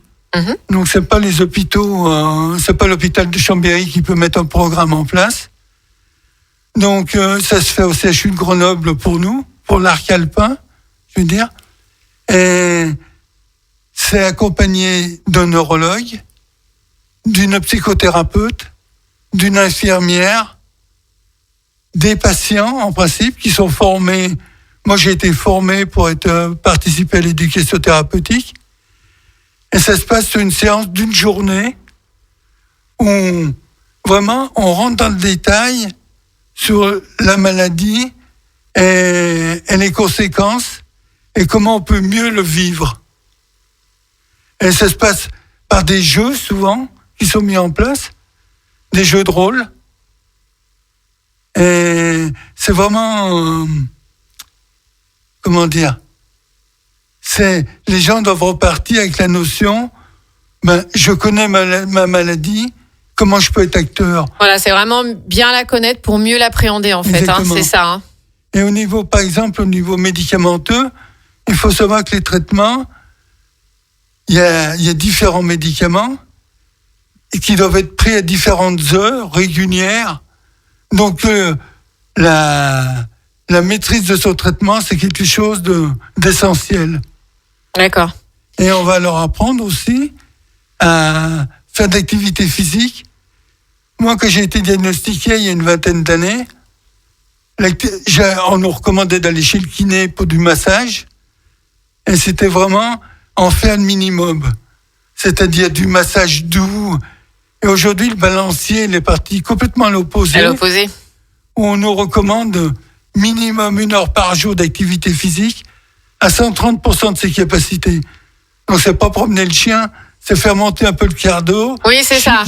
Donc c'est pas les hôpitaux, c'est pas l'hôpital de Chambéry qui peut mettre un programme en place. Donc ça se fait au CHU de Grenoble pour nous, pour l'arc alpin, je veux dire. Et c'est accompagné d'un neurologue, d'une psychothérapeute, d'une infirmière, des patients en principe qui sont formés. Moi, j'ai été formé pour participer à l'éducation thérapeutique. Et ça se passe sur une séance d'une journée où vraiment on rentre dans le détail sur la maladie et les conséquences et comment on peut mieux le vivre. Et ça se passe par des jeux souvent qui sont mis en place, des jeux de rôle. Et c'est vraiment, comment dire, les gens doivent repartir avec la notion, je connais ma maladie, comment je peux être acteur. Voilà, c'est vraiment bien la connaître pour mieux l'appréhender, en fait. C'est ça. Hein. Et par exemple, au niveau médicamenteux, il faut savoir que les traitements, il y a différents médicaments et qui doivent être pris à différentes heures régulières. Donc, la maîtrise de son traitement, c'est quelque chose d'essentiel. D'accord. Et on va leur apprendre aussi à faire de l'activité physique. Moi, quand j'ai été diagnostiqué il y a une vingtaine d'années, on nous recommandait d'aller chez le kiné pour du massage. Et c'était vraiment en faire le minimum. C'est-à-dire du massage doux. Et aujourd'hui, le balancier, il est parti complètement à l'opposé. À l'opposé. Où on nous recommande minimum 1 heure par jour d'activité physique à 130% de ses capacités. Donc, c'est pas promener le chien, c'est faire monter un peu le cardio. Oui, c'est ça.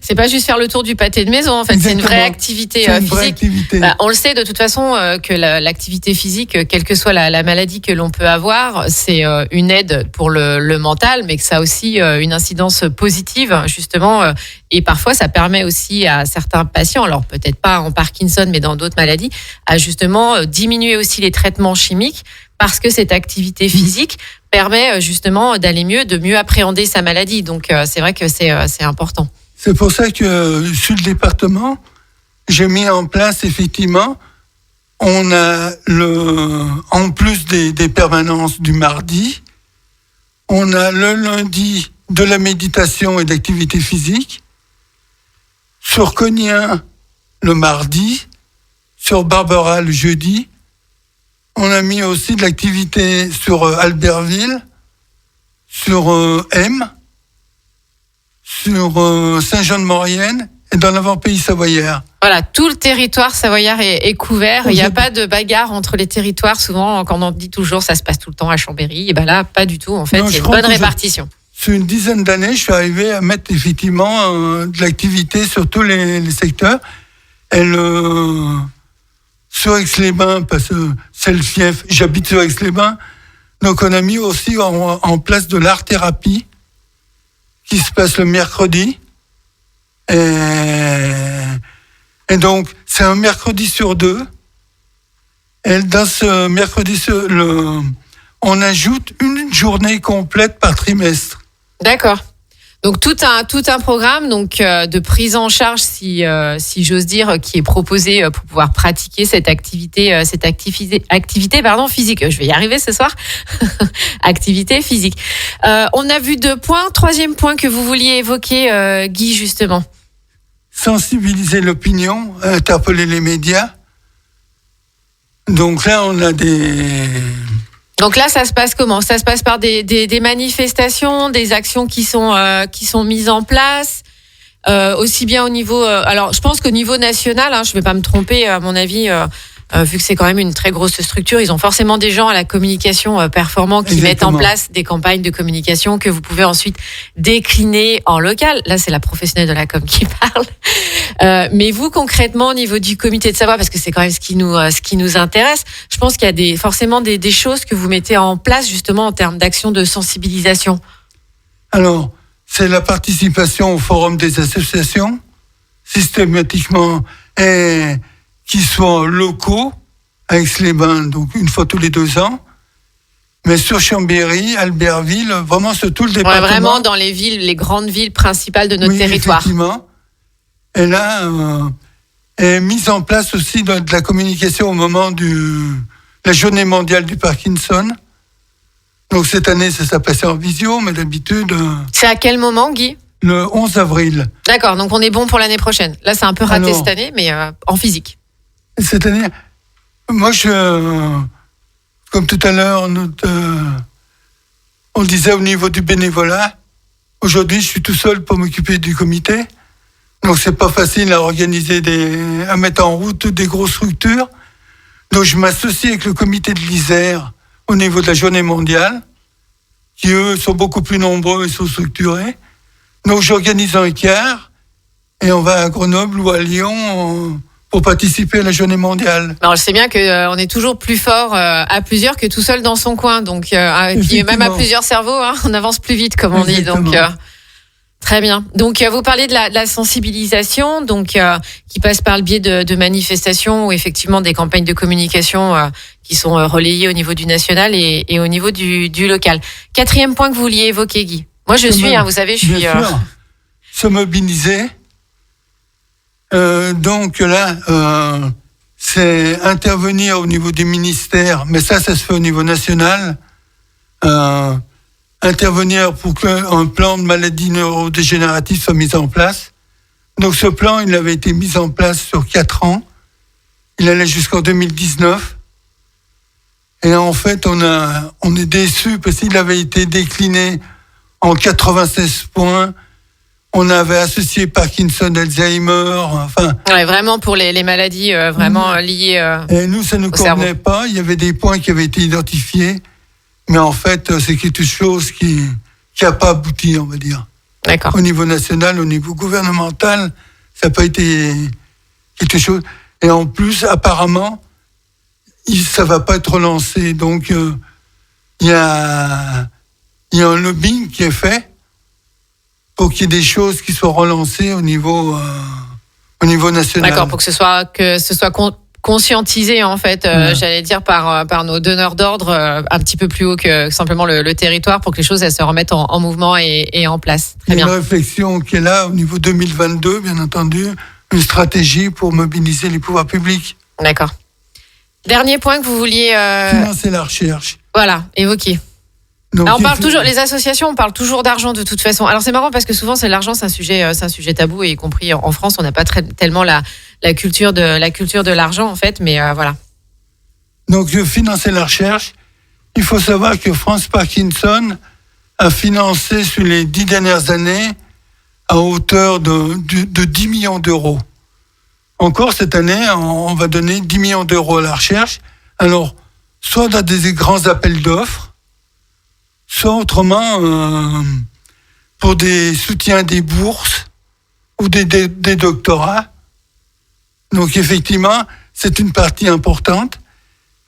C'est pas juste faire le tour du pâté de maison, en fait. Exactement. C'est une vraie activité C'est une physique. vraie activité. On le sait de toute façon que l'activité physique, quelle que soit la maladie que l'on peut avoir, c'est une aide pour le mental, mais que ça a aussi une incidence positive, justement. Et parfois, ça permet aussi à certains patients, alors peut-être pas en Parkinson, mais dans d'autres maladies, à justement diminuer aussi les traitements chimiques, parce que cette activité physique permet justement d'aller mieux, de mieux appréhender sa maladie. Donc, c'est vrai que c'est important. C'est pour ça que sur le département, j'ai mis en place effectivement, on a en plus des permanences du mardi, on a le lundi de la méditation et de l'activité physique, sur Cognien le mardi, sur Barbara le jeudi. On a mis aussi de l'activité sur Albertville, sur M, sur Saint-Jean-de-Maurienne et dans l'avant-pays savoyard. Voilà, tout le territoire savoyard est couvert. Il n'y a pas de bagarre entre les territoires. Souvent, quand on dit toujours ça se passe tout le temps à Chambéry, et ben là, pas du tout. En fait, il y a une bonne répartition. Sur une dizaine d'années, je suis arrivé à mettre effectivement de l'activité sur tous les secteurs. Et sur Aix-les-Bains, parce que c'est le fief, j'habite sur Aix-les-Bains, donc on a mis aussi en place de l'art-thérapie qui se passe le mercredi. Et donc, c'est un mercredi sur 2. Et dans ce mercredi on ajoute une journée complète par trimestre. D'accord. Donc tout un programme donc de prise en charge si j'ose dire qui est proposé pour pouvoir pratiquer cette activité physique. Je vais y arriver ce soir. Activité physique. On a vu 2 points. 3e point que vous vouliez évoquer, Guy, justement. Sensibiliser l'opinion, interpeller les médias. Donc là, on a Donc là, ça se passe comment ? Ça se passe par des manifestations, des actions qui sont mises en place, aussi bien au niveau. Alors, je pense qu'au niveau national, je ne vais pas me tromper, à mon avis, vu que c'est quand même une très grosse structure, ils ont forcément des gens à la communication performants qui mettent en place des campagnes de communication que vous pouvez ensuite décliner en local. Là, c'est la professionnelle de la com qui parle. Mais vous, concrètement, au niveau du comité de savoir, parce que c'est quand même ce qui nous intéresse, je pense qu'il y a forcément des choses que vous mettez en place justement en termes d'action de sensibilisation. Alors, c'est la participation au forum des associations, systématiquement, et qui soient locaux, à Aix-les-Bains, donc une fois tous les 2 ans, mais sur Chambéry, Albertville, vraiment sur tout le département. Ouais, vraiment dans les grandes villes principales de notre territoire. Effectivement. Et là, est mise en place aussi de la communication au moment de la journée mondiale du Parkinson. Donc cette année, ça s'est passé en visio, mais d'habitude... C'est à quel moment, Guy ? Le 11 avril. D'accord, donc on est bon pour l'année prochaine. Là, c'est un peu raté cette année, mais en physique. Cette année, moi, comme tout à l'heure, on disait au niveau du bénévolat, aujourd'hui, je suis tout seul pour m'occuper du comité. Donc, c'est pas facile à organiser à mettre en route des grosses structures. Donc, je m'associe avec le comité de l'Isère au niveau de la journée mondiale, qui, eux, sont beaucoup plus nombreux et sont structurés. Donc, j'organise un quart et on va à Grenoble ou à Lyon pour participer à la journée mondiale. Alors, je sais bien qu'on est toujours plus fort à plusieurs que tout seul dans son coin. Donc, et puis même à plusieurs cerveaux, hein, on avance plus vite, comme on dit. Donc, très bien. Donc, vous parlez de la sensibilisation, donc qui passe par le biais de manifestations ou effectivement des campagnes de communication qui sont relayées au niveau du national et au niveau du local. 4e point que vous vouliez évoquer, Guy. Moi, vous savez, je suis... Bien sûr, se mobiliser. Donc là, c'est intervenir au niveau du ministère, mais ça se fait au niveau national. Intervenir pour qu'un plan de maladies neurodégénératives soit mis en place. Donc ce plan, il avait été mis en place sur 4 ans. Il allait jusqu'en 2019. Et en fait, on est déçus parce qu'il avait été décliné en 96 points. On avait associé Parkinson, Alzheimer, enfin... Ouais, vraiment pour les maladies vraiment liées et nous, ça ne nous convenait pas. Il y avait des points qui avaient été identifiés. Mais en fait, c'est quelque chose qui n'a pas abouti, on va dire. D'accord. Au niveau national, au niveau gouvernemental, ça n'a pas été quelque chose. Et en plus, apparemment, ça ne va pas être relancé. Donc, il y a un lobbying qui est fait pour qu'il y ait des choses qui soient relancées au niveau national. D'accord, pour que ce soit conscientisé en fait, j'allais dire par nos donneurs d'ordre un petit peu plus haut que simplement le territoire, pour que les choses elles se remettent en mouvement et en place. Très bien. Il y a une réflexion qui est là au niveau 2022, bien entendu, une stratégie pour mobiliser les pouvoirs publics. D'accord. Dernier point que vous vouliez financer la recherche. Voilà, évoquer. Donc, alors, on parle toujours, les associations, on parle toujours d'argent de toute façon. Alors c'est marrant parce que souvent l'argent c'est un sujet tabou, et y compris en France on n'a pas tellement la culture de l'argent en fait, mais voilà. Donc financer la recherche, il faut savoir que France Parkinson a financé sur les 10 dernières années à hauteur de 10 millions d'euros. Encore cette année, on va donner 10 millions d'euros à la recherche. Alors, soit dans des grands appels d'offres, soit autrement pour des soutiens des bourses ou des doctorats. Donc effectivement, c'est une partie importante.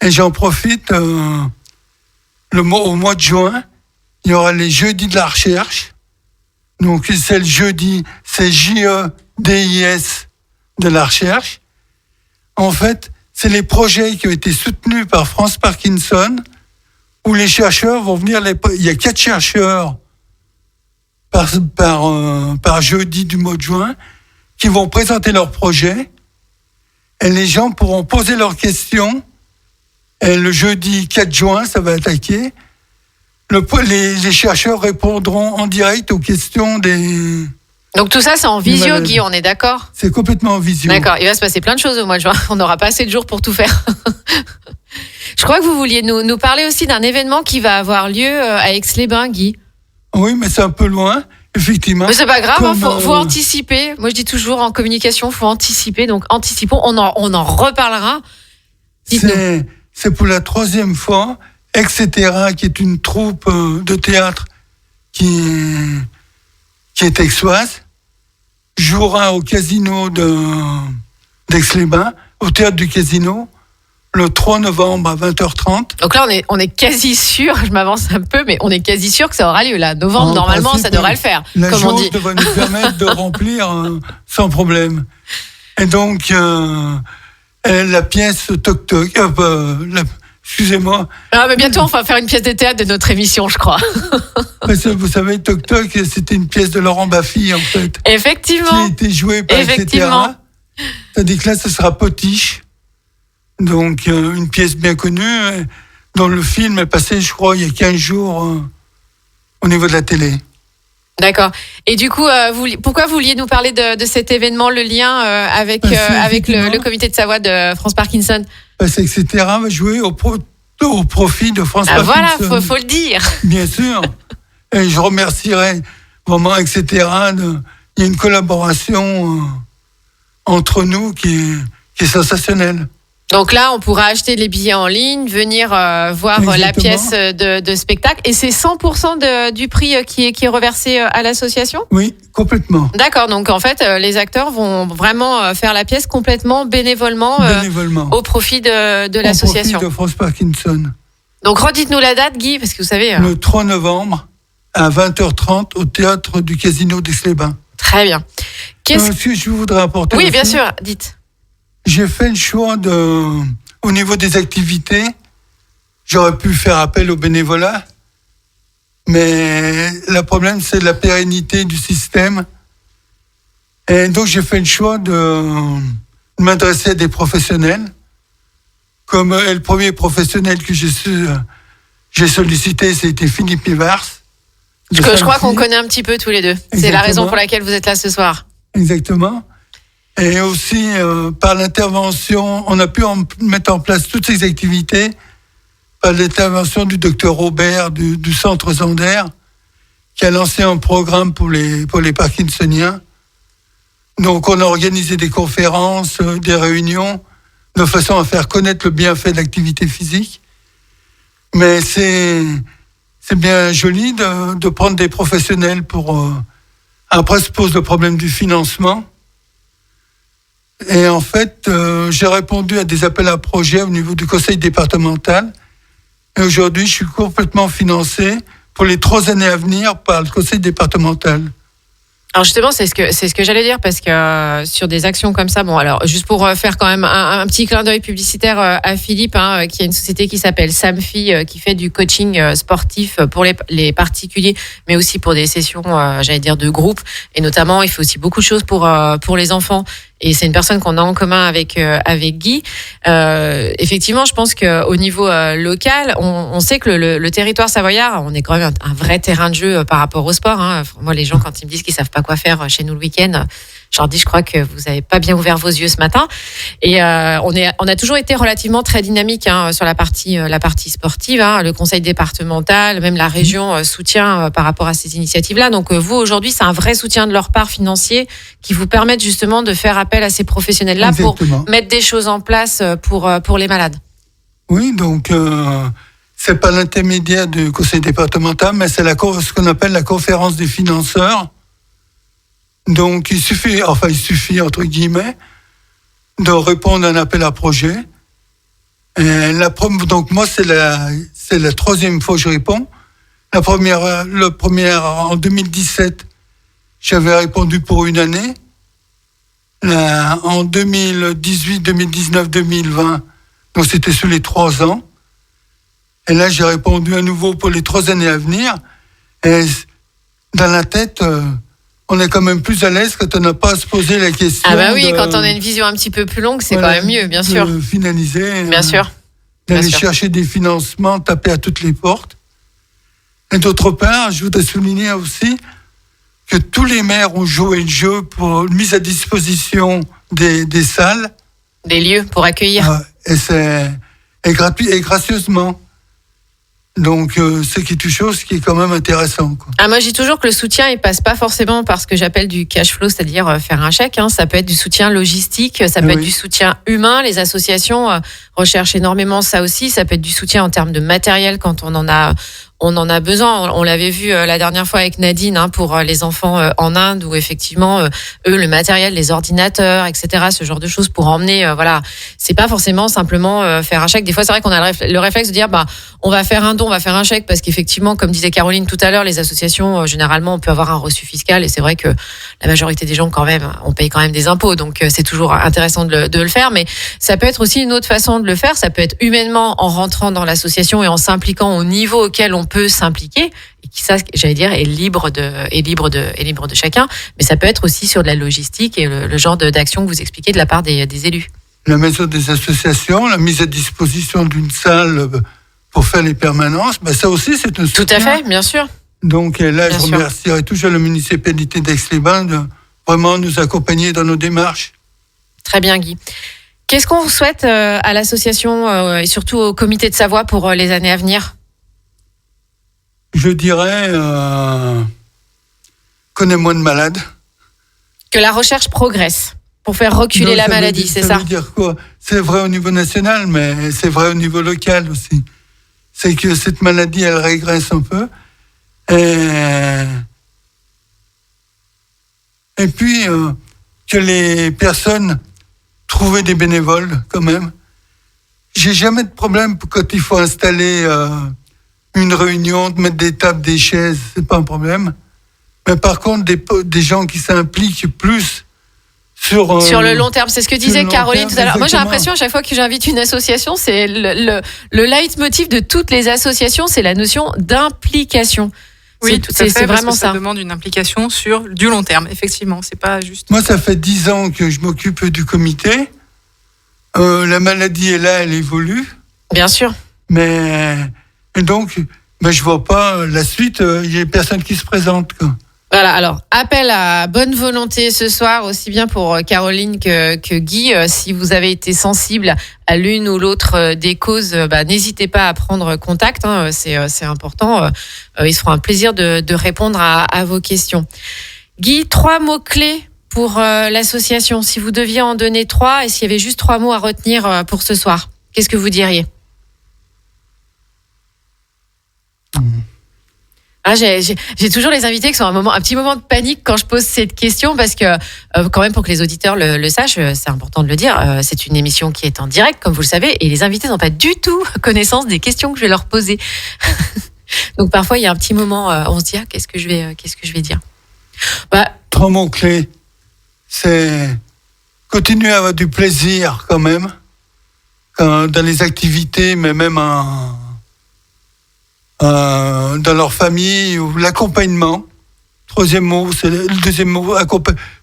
Et j'en profite, au mois de juin, il y aura les jeudis de la recherche. Donc c'est le jeudi, c'est JEDIS de la recherche. En fait, c'est les projets qui ont été soutenus par France Parkinson, où les chercheurs vont venir. Il y a 4 chercheurs par jeudi du mois de juin qui vont présenter leurs projets, et les gens pourront poser leurs questions. Et le jeudi 4 juin, ça va attaquer. Les chercheurs répondront en direct aux questions des... Donc tout ça, c'est en visio, Guy, on est d'accord ? C'est complètement en visio. D'accord, il va se passer plein de choses au mois de juin. On n'aura pas assez de jours pour tout faire. Je crois que vous vouliez nous parler aussi d'un événement qui va avoir lieu à Aix-les-Bains, Guy. Oui, mais c'est un peu loin, effectivement. Mais c'est pas grave, faut anticiper. Moi, je dis toujours en communication, faut anticiper. Donc anticipons, on en reparlera. Dites-nous. C'est pour la 3e fois, etc., qui est une troupe de théâtre qui est aixoise, jouera au casino d'Aix-les-Bains, au théâtre du Casino, le 3 novembre à 20h30. Donc là, on est quasi sûr, je m'avance un peu, mais on est quasi sûr que ça aura lieu là. Novembre, normalement, principe, ça devrait le faire. La comme on dit. devrait nous permettre de remplir sans problème. Et donc, la pièce Toc Toc, excusez-moi. Ah, mais bientôt, on va faire une pièce de théâtre de notre émission, je crois. Parce que vous savez, Toc Toc, c'était une pièce de Laurent Baffy, en fait. Effectivement. Qui a été jouée par etc. C'est-à-dire que là, ce sera Potiche. Donc, une pièce bien connue, dont le film est passé, je crois, il y a 15 jours au niveau de la télé. D'accord. Et du coup, pourquoi vous vouliez nous parler de cet événement, le lien avec le comité de Savoie de France Parkinson ? Parce que etc. va jouer au profit de France Parkinson. Voilà, faut le dire. Bien sûr. Et je remercierai vraiment, etc. Il y a une collaboration entre nous qui est sensationnelle. Donc là, on pourra acheter les billets en ligne, venir voir la pièce de spectacle. Et c'est 100% du prix qui est reversé à l'association ? Oui, complètement. D'accord, donc en fait, les acteurs vont vraiment faire la pièce complètement bénévolement. Au profit de l'association. Au profit de France Parkinson. Donc redites-nous la date, Guy, parce que vous savez... Le 3 novembre à 20h30 au théâtre du Casino d'Aix-les-Bains. Très bien. Je voudrais apporter Oui, aussi, bien sûr, dites. J'ai fait le choix au niveau des activités, j'aurais pu faire appel au bénévolat, mais le problème, c'est la pérennité du système. Et donc, j'ai fait le choix de m'adresser à des professionnels. Comme le premier professionnel que j'ai sollicité, c'était Philippe Ivars. Je crois qu'on connaît un petit peu tous les deux. Exactement. C'est la raison pour laquelle vous êtes là ce soir. Exactement. Et aussi, par l'intervention, on a pu mettre en place toutes ces activités par l'intervention du docteur Robert du Centre Zander, qui a lancé un programme pour les Parkinsoniens. Donc, on a organisé des conférences, des réunions, de façon à faire connaître le bienfait de l'activité physique. Mais c'est bien joli de prendre des professionnels pour... après se pose le problème du financement. Et en fait, j'ai répondu à des appels à projets au niveau du conseil départemental. Et aujourd'hui, je suis complètement financé pour les 3 années à venir par le conseil départemental. Alors justement, c'est ce que j'allais dire, parce que sur des actions comme ça, bon, alors juste pour faire quand même un petit clin d'œil publicitaire à Philippe, qui a une société qui s'appelle Samfi, qui fait du coaching sportif pour les particuliers, mais aussi pour des sessions, j'allais dire, de groupe. Et notamment, il fait aussi beaucoup de choses pour les enfants. Et c'est une personne qu'on a en commun avec Guy. Effectivement, je pense qu'au niveau local, on sait que le territoire savoyard, on est quand même un vrai terrain de jeu par rapport au sport. Moi, les gens, quand ils me disent qu'ils savent pas quoi faire chez nous le week-end, je leur dis, je crois que vous avez pas bien ouvert vos yeux ce matin. Et on a toujours été relativement très dynamique sur la partie sportive. Le conseil départemental, même la région soutient par rapport à ces initiatives-là. Donc vous, aujourd'hui, c'est un vrai soutien de leur part financier qui vous permettent justement de faire appel à ces professionnels-là. Exactement. Pour mettre des choses en place pour les malades. Oui, donc c'est pas l'intermédiaire du conseil départemental, mais c'est ce qu'on appelle la conférence des financeurs. Donc il suffit entre guillemets de répondre à un appel à projet. Donc moi c'est la 3e fois que je réponds. La première en 2017, j'avais répondu pour 1 année. En 2018, 2019, 2020, donc c'était sur les 3 ans. Et là, j'ai répondu à nouveau pour les 3 années à venir. Et dans la tête, on est quand même plus à l'aise quand on n'a pas à se poser la question. Ah bah oui, quand on a une vision un petit peu plus longue, c'est quand même mieux, bien sûr. De finaliser. Bien sûr. D'aller chercher des financements, taper à toutes les portes. Et d'autre part, je voudrais souligner aussi que tous les maires ont joué le jeu pour mise à disposition des salles. Des lieux pour accueillir. Et gracieusement. Donc, c'est quelque chose qui est quand même intéressant, quoi. Moi, je dis toujours que le soutien, il passe pas forcément par ce que j'appelle du cash flow, c'est-à-dire faire un chèque. Ça peut être du soutien logistique, ça peut être du soutien humain. Les associations recherchent énormément ça aussi. Ça peut être du soutien en termes de matériel quand on en a besoin. On l'avait vu la dernière fois avec Nadine pour les enfants en Inde, où effectivement, eux, le matériel, les ordinateurs, etc., ce genre de choses pour emmener, c'est pas forcément simplement faire un chèque. Des fois, c'est vrai qu'on a le réflexe de dire, on va faire un don, on va faire un chèque, parce qu'effectivement, comme disait Caroline tout à l'heure, les associations, généralement, on peut avoir un reçu fiscal, et c'est vrai que la majorité des gens, quand même, on paye quand même des impôts, donc c'est toujours intéressant de le faire, mais ça peut être aussi une autre façon de le faire. Ça peut être humainement en rentrant dans l'association et en s'impliquant au niveau auquel on peut s'impliquer, et qui, ça, j'allais dire, est libre de chacun, mais ça peut être aussi sur de la logistique et le genre d'action que vous expliquez de la part des élus. La maison des associations, la mise à disposition d'une salle pour faire les permanences, ça aussi c'est un soutien. Tout à fait, bien sûr. Donc là, je remercierai toujours la municipalité d'Aix-les-Bains de vraiment nous accompagner dans nos démarches. Très bien, Guy. Qu'est-ce qu'on vous souhaite à l'association et surtout au comité de Savoie pour les années à venir ? Je dirais qu'on ait moins de malades. Que la recherche progresse. Pour faire reculer la maladie, c'est ça? Ça veut dire quoi? C'est vrai au niveau national, mais c'est vrai au niveau local aussi. C'est que cette maladie, elle régresse un peu. Et puis, que les personnes trouvaient des bénévoles, quand même. J'ai jamais de problème quand il faut installer une réunion, de mettre des tables, des chaises, c'est pas un problème. Mais par contre, des gens qui s'impliquent plus sur le long terme, c'est ce que disait Caroline tout à l'heure. Moi, j'ai l'impression à chaque fois que j'invite une association, c'est le leitmotiv de toutes les associations, c'est la notion d'implication. Oui, tout à fait, c'est vraiment ça demande une implication sur du long terme, effectivement. C'est pas juste. Moi, ça fait 10 ans que je m'occupe du comité. La maladie est là, elle évolue. Bien sûr. Mais et donc, je vois pas la suite. Il y a personne qui se présente, quoi. Voilà, alors, appel à bonne volonté ce soir, aussi bien pour Caroline que Guy. Si vous avez été sensible à l'une ou l'autre des causes, n'hésitez pas à prendre contact, hein, c'est important. Ils se feront un plaisir de répondre à vos questions. Guy, 3 mots-clés pour l'association. Si vous deviez en donner 3, et s'il y avait juste 3 mots à retenir pour ce soir, qu'est-ce que vous diriez? Ah, j'ai toujours les invités qui sont un petit moment de panique quand je pose cette question, parce que quand même, pour que les auditeurs le sachent, c'est important de le dire, c'est une émission qui est en direct, comme vous le savez, et les invités n'ont pas du tout connaissance des questions que je vais leur poser. Donc parfois, il y a un petit moment, on se dit qu'est-ce que je vais dire. 3 mots clés, c'est continuer à avoir du plaisir quand même dans les activités, mais même dans leur famille, ou l'accompagnement. 3e mot, c'est le 2e mot,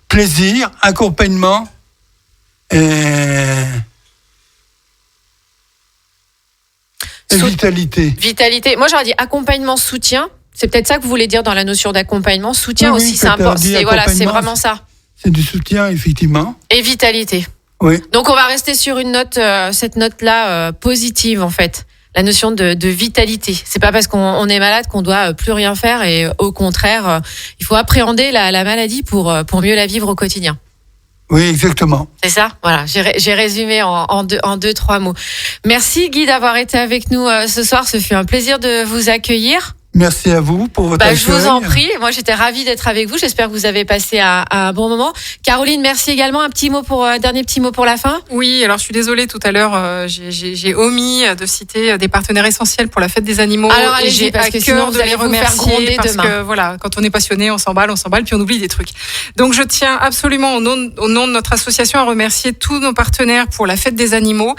plaisir, accompagnement et vitalité. Vitalité. Moi, j'aurais dit accompagnement, soutien. C'est peut-être ça que vous voulez dire dans la notion d'accompagnement. Soutien aussi, c'est important. C'est vraiment ça. C'est du soutien, effectivement. Et vitalité. Oui. Donc, on va rester sur une note, cette note-là positive, en fait. La notion de vitalité. C'est pas parce qu'on est malade qu'on doit plus rien faire, et au contraire, il faut appréhender la maladie pour mieux la vivre au quotidien. Oui, exactement. C'est ça. Voilà, j'ai résumé en 2-3 mots. Merci Guy d'avoir été avec nous ce soir. Ce fut un plaisir de vous accueillir. Merci à vous pour votre accueil. Je vous en prie. Moi, j'étais ravie d'être avec vous. J'espère que vous avez passé un bon moment. Caroline, merci également. Dernier petit mot pour la fin. Oui, alors je suis désolée, tout à l'heure, j'ai omis de citer des partenaires essentiels pour la fête des animaux. Alors allez-y, parce que sinon vous allez vous faire gronder demain. Que voilà, quand on est passionné, on s'emballe, puis on oublie des trucs. Donc je tiens absolument au nom de notre association à remercier tous nos partenaires pour la fête des animaux,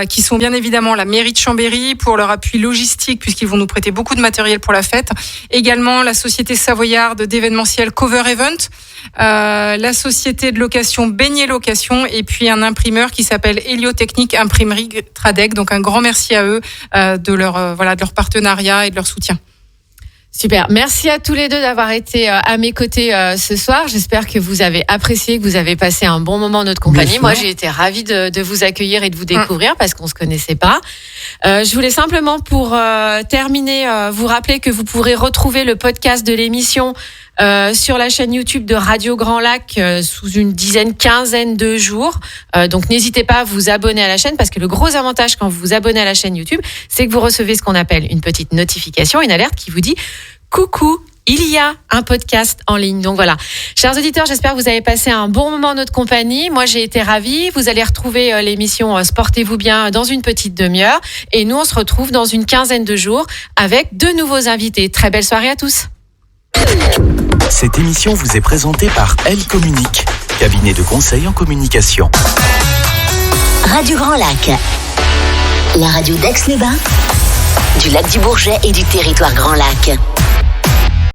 qui sont bien évidemment la mairie de Chambéry pour leur appui logistique, puisqu'ils vont nous prêter beaucoup de matériel pour la fête. Également la société savoyarde d'événementiel Cover Event, la société de location Beignet Location, et puis un imprimeur qui s'appelle Héliotechnique Imprimerie Tradec. Donc un grand merci à eux de leur partenariat et de leur soutien. Super. Merci à tous les deux d'avoir été à mes côtés ce soir. J'espère que vous avez apprécié, que vous avez passé un bon moment en notre compagnie. Moi, j'ai été ravie de vous accueillir et de vous découvrir parce qu'on se connaissait pas. Je voulais simplement, pour terminer, vous rappeler que vous pourrez retrouver le podcast de l'émission sur la chaîne YouTube de Radio Grand Lac sous une quinzaine de jours. Donc n'hésitez pas à vous abonner à la chaîne, parce que le gros avantage quand vous vous abonnez à la chaîne YouTube, c'est que vous recevez ce qu'on appelle une petite notification, une alerte qui vous dit « Coucou, il y a un podcast en ligne ». Donc voilà. Chers auditeurs, j'espère que vous avez passé un bon moment en notre compagnie. Moi, j'ai été ravie. Vous allez retrouver l'émission Sportez-vous bien dans une petite demi-heure. Et nous, on se retrouve dans une quinzaine de jours avec 2 nouveaux invités. Très belle soirée à tous. Cette émission vous est présentée par Elle Communique, cabinet de conseil en communication. Radio Grand Lac, la radio d'Aix-les-Bains, du lac du Bourget et du territoire Grand Lac.